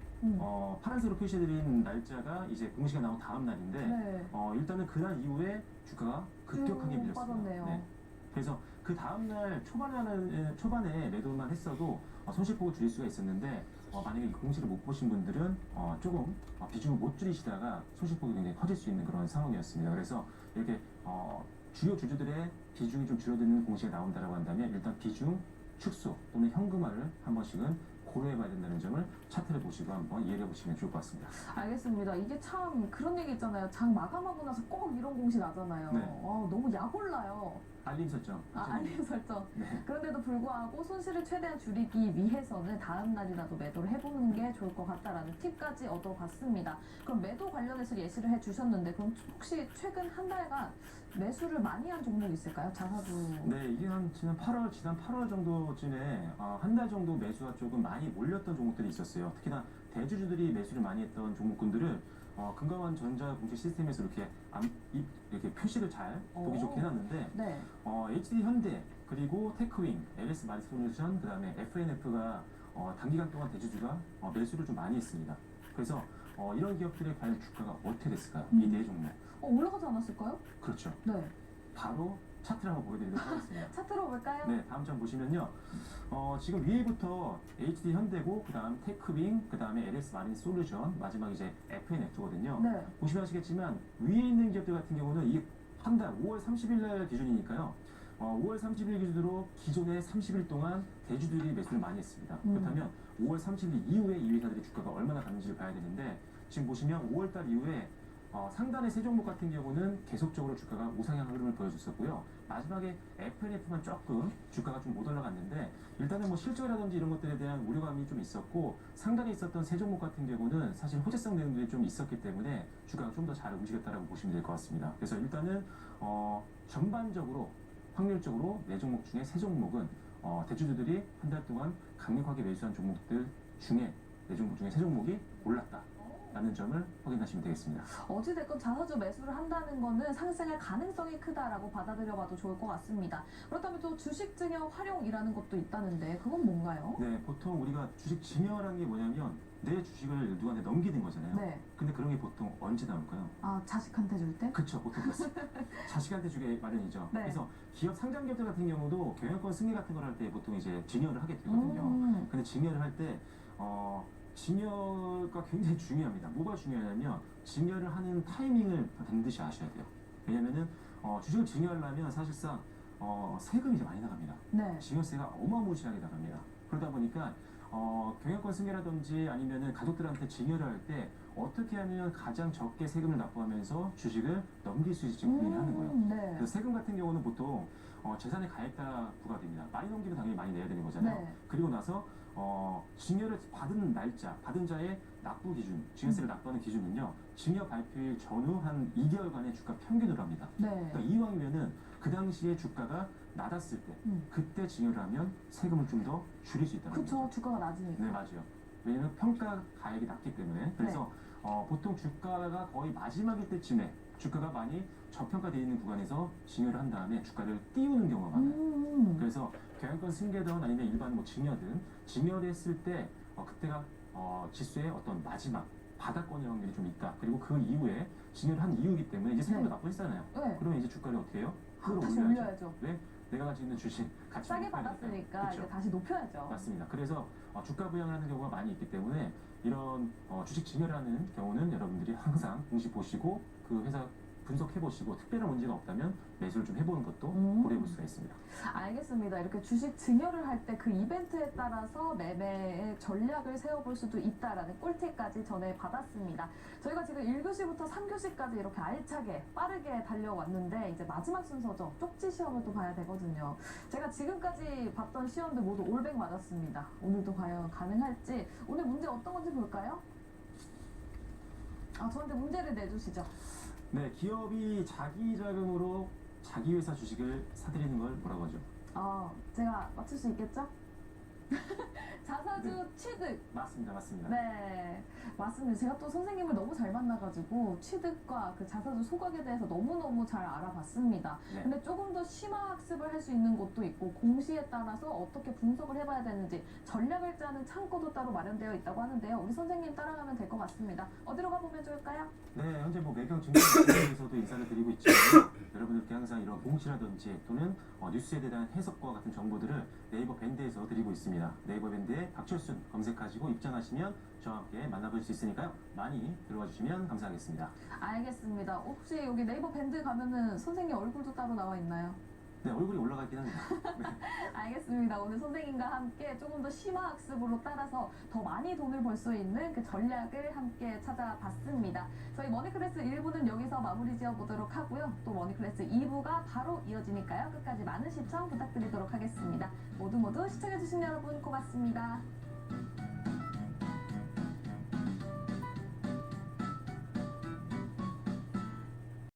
Speaker 2: 파란색으로 표시해드린 날짜가 이제 공시가 나온 다음 날인데
Speaker 1: 네.
Speaker 2: 일단은 그날 이후에 주가가 급격하게 밀렸습니다.
Speaker 1: 빠졌네요.
Speaker 2: 네. 그래서 그 다음날 초반에 매도만 했어도 손실폭을 줄일 수가 있었는데 만약에 이 공시를 못 보신 분들은 조금 비중을 못 줄이시다가 손실폭이 굉장히 커질 수 있는 그런 상황이었습니다. 그래서 이렇게 주요 주주들의 비중이 좀 줄어드는 공시가 나온다라고 한다면 일단 비중 축소 또는 현금화를 한 번씩은 고려해봐야 된다는 점을 차트를 보시고 한번 이해해 보시면 좋을 것 같습니다.
Speaker 1: 알겠습니다. 이게 참 그런 얘기 있잖아요. 장 마감하고 나서 꼭 이런 공시 나잖아요.
Speaker 2: 네.
Speaker 1: 너무 약올라요.
Speaker 2: 알림 설정.
Speaker 1: 알림 설정.
Speaker 2: 네.
Speaker 1: 그런데도 불구하고 손실을 최대한 줄이기 위해서는 다음 날이라도 매도를 해보는 게 좋을 것 같다라는 팁까지 얻어봤습니다. 그럼 매도 관련해서 예시를 해주셨는데 그럼 혹시 최근 한 달간 매수를 많이 한 종목이 있을까요? 자사주.
Speaker 2: 네, 이게 지난 8월 정도쯤에 한 달 정도 매수가 조금 많이 몰렸던 종목들이 있었어요. 특히나 대주주들이 매수를 많이 했던 종목군들을 금강원 전자 공시 시스템에서 이렇게 표시를 잘 보기 좋게 해놨는데
Speaker 1: 네.
Speaker 2: HD 현대 그리고 테크윙, LS 마리솔루션 그다음에 FNF가 단기간 동안 대주주가 매수를 좀 많이 했습니다. 그래서 이런 기업들의 과연 주가가 어떻게 됐을까요? 이 네 종목.
Speaker 1: 올라가지 않았을까요?
Speaker 2: 그렇죠.
Speaker 1: 네.
Speaker 2: 바로 차트를 한번 보여드리도록 하겠습니다.
Speaker 1: 차트로 볼까요?
Speaker 2: 네, 다음 장 보시면요. 지금 위에부터 HD 현대고, 그 다음 테크윙, 그 다음에 LS 마린 솔루션, 마지막 이제 FNF거든요.
Speaker 1: 네.
Speaker 2: 보시면 아시겠지만, 위에 있는 기업들 같은 경우는 이게 한 달, 5월 30일 날 기준이니까요. 5월 30일 기준으로 기존에 30일 동안 대주들이 매수를 많이 했습니다. 그렇다면 5월 30일 이후에 이 회사들의 주가가 얼마나 갔는지를 봐야 되는데, 지금 보시면 5월 달 이후에 상단의 세 종목 같은 경우는 계속적으로 주가가 우상향 흐름을 보여줬었고요. 마지막에 FNF만 조금 주가가 좀 못 올라갔는데 일단은 뭐 실적이라든지 이런 것들에 대한 우려감이 좀 있었고 상단에 있었던 세 종목 같은 경우는 사실 호재성 내용들이 좀 있었기 때문에 주가가 좀 더 잘 움직였다라고 보시면 될 것 같습니다. 그래서 일단은 전반적으로 확률적으로 네 종목 중에 세 종목은 대주주들이 한 달 동안 강력하게 매수한 종목들 중에 네 종목 중에 세 종목이 올랐다. 라는 점을 확인하시면 되겠습니다.
Speaker 1: 어찌됐건 자사주 매수를 한다는 거는 상승할 가능성이 크다라고 받아들여봐도 좋을 것 같습니다. 그렇다면 또 주식 증여 활용이라는 것도 있다는데 그건 뭔가요?
Speaker 2: 네, 보통 우리가 주식 증여라는 게 뭐냐면 내 주식을 누구한테 넘기는 거잖아요.
Speaker 1: 네.
Speaker 2: 근데 그런 게 보통 언제 나올까요?
Speaker 1: 자식한테 줄 때?
Speaker 2: 그쵸, 보통 그렇습니다. 자식한테 주게 마련이죠.
Speaker 1: 네.
Speaker 2: 그래서 기업 상장 기업들 같은 경우도 경영권 승계 같은 걸 할 때 보통 이제 증여를 하게 되거든요. 근데 증여를 할 때 증여가 굉장히 중요합니다. 뭐가 중요하냐면 증여를 하는 타이밍을 반드시 아셔야 돼요. 왜냐면은 주식을 증여하려면 사실상 세금이 이제 많이 나갑니다.
Speaker 1: 네.
Speaker 2: 증여세가 어마무시하게 나갑니다. 그러다 보니까 경영권 승계라든지 아니면은 가족들한테 증여를 할 때 어떻게 하면 가장 적게 세금을 납부하면서 주식을 넘길 수 있을지 고민을 하는 거예요.
Speaker 1: 네.
Speaker 2: 그래서 세금 같은 경우는 보통 재산의 가액 따라 부과됩니다. 많이 넘기면 당연히 많이 내야 되는 거잖아요.
Speaker 1: 네.
Speaker 2: 그리고 나서 증여를 받은 날짜, 받은 자의 납부 기준, 증여세를 납부하는 기준은요. 증여 발표일 전후 한 2개월간의 주가 평균으로 합니다.
Speaker 1: 네.
Speaker 2: 그러니까 이왕이면은 그 당시에 주가가 낮았을 때 그때 증여를 하면 세금을 좀 더 줄일 수 있다는 거죠.
Speaker 1: 그쵸. 주가가 낮으니까.
Speaker 2: 네, 맞아요. 왜냐면 평가 가액이 낮기 때문에. 그래서 보통 주가가 거의 마지막일 때쯤에 주가가 많이 저평가되어 있는 구간에서 증여를 한 다음에 주가를 띄우는 경우가 많아요. 그래서 경영권 승계든 아니면 일반 뭐 증여든 증여를 했을 때 그때가 지수의 어떤 마지막 바닥권일 확률이 좀 있다. 그리고 그 이후에 증여를 한 이유이기 때문에 이제 세금도 납부를 했잖아요.
Speaker 1: 네.
Speaker 2: 그러면 이제 주가를 어떻게 해요?
Speaker 1: 다시 올려야죠.
Speaker 2: 왜? 내가 가지고 있는 주식 가치
Speaker 1: 싸게 받았으니까 이제 다시 높여야죠.
Speaker 2: 맞습니다. 그래서 주가 부양을 하는 경우가 많이 있기 때문에 이런 주식 증여를 하는 경우는 여러분들이 항상 공시 보시고 그 회사 분석해 보시고 특별한 문제가 없다면 매수를 좀 해보는 것도 고려해 볼 수가 있습니다.
Speaker 1: 알겠습니다. 이렇게 주식 증여를 할 때 그 이벤트에 따라서 매매의 전략을 세워볼 수도 있다라는 꿀팁까지 전해받았습니다. 저희가 지금 1교시부터 3교시까지 이렇게 알차게 빠르게 달려왔는데 이제 마지막 순서죠. 쪽지 시험을 또 봐야 되거든요. 제가 지금까지 봤던 시험들 모두 올백 맞았습니다. 오늘도 과연 가능할지 오늘 문제 어떤 건지 볼까요? 저한테 문제를 내주시죠.
Speaker 2: 네, 기업이 자기 자금으로 자기 회사 주식을 사들이는 걸 뭐라고 하죠?
Speaker 1: 제가 맞출 수 있겠죠? 자사주
Speaker 2: 네.
Speaker 1: 취득.
Speaker 2: 맞습니다.
Speaker 1: 네, 맞습니다. 제가 또 선생님을 너무 잘 만나가지고 취득과 그 자사주 소각에 대해서 너무너무 잘 알아봤습니다.
Speaker 2: 네.
Speaker 1: 근데 조금 더 심화 학습을 할 수 있는 곳도 있고 공시에 따라서 어떻게 분석을 해봐야 되는지 전략을 짜는 창고도 따로 마련되어 있다고 하는데요. 우리 선생님 따라가면 될 것 같습니다. 어디로 가보면 좋을까요?
Speaker 2: 네, 현재 매경 증권에서도 인사를 드리고 있지만 여러분들께 항상 이런 공시라든지 또는 뉴스에 대한 해석과 같은 정보들을 네이버 밴드에서 드리고 있습니다. 네이버 밴드에 박철순 검색하시고 입장하시면 저와 함께 만나볼 수 있으니까요. 많이 들어와 주시면 감사하겠습니다.
Speaker 1: 알겠습니다. 혹시 여기 네이버 밴드 가면은 선생님 얼굴도 따로 나와 있나요?
Speaker 2: 네, 얼굴이 올라가 있긴 합니다.
Speaker 1: 알겠습니다. 오늘 선생님과 함께 조금 더 심화 학습으로 따라서 더 많이 돈을 벌 수 있는 그 전략을 함께 찾아봤습니다. 저희 머니클래스 1부는 여기서 마무리 지어보도록 하고요. 또 머니클래스 2부가 바로 이어지니까요. 끝까지 많은 시청 부탁드리도록 하겠습니다. 모두 시청해주신 여러분 고맙습니다.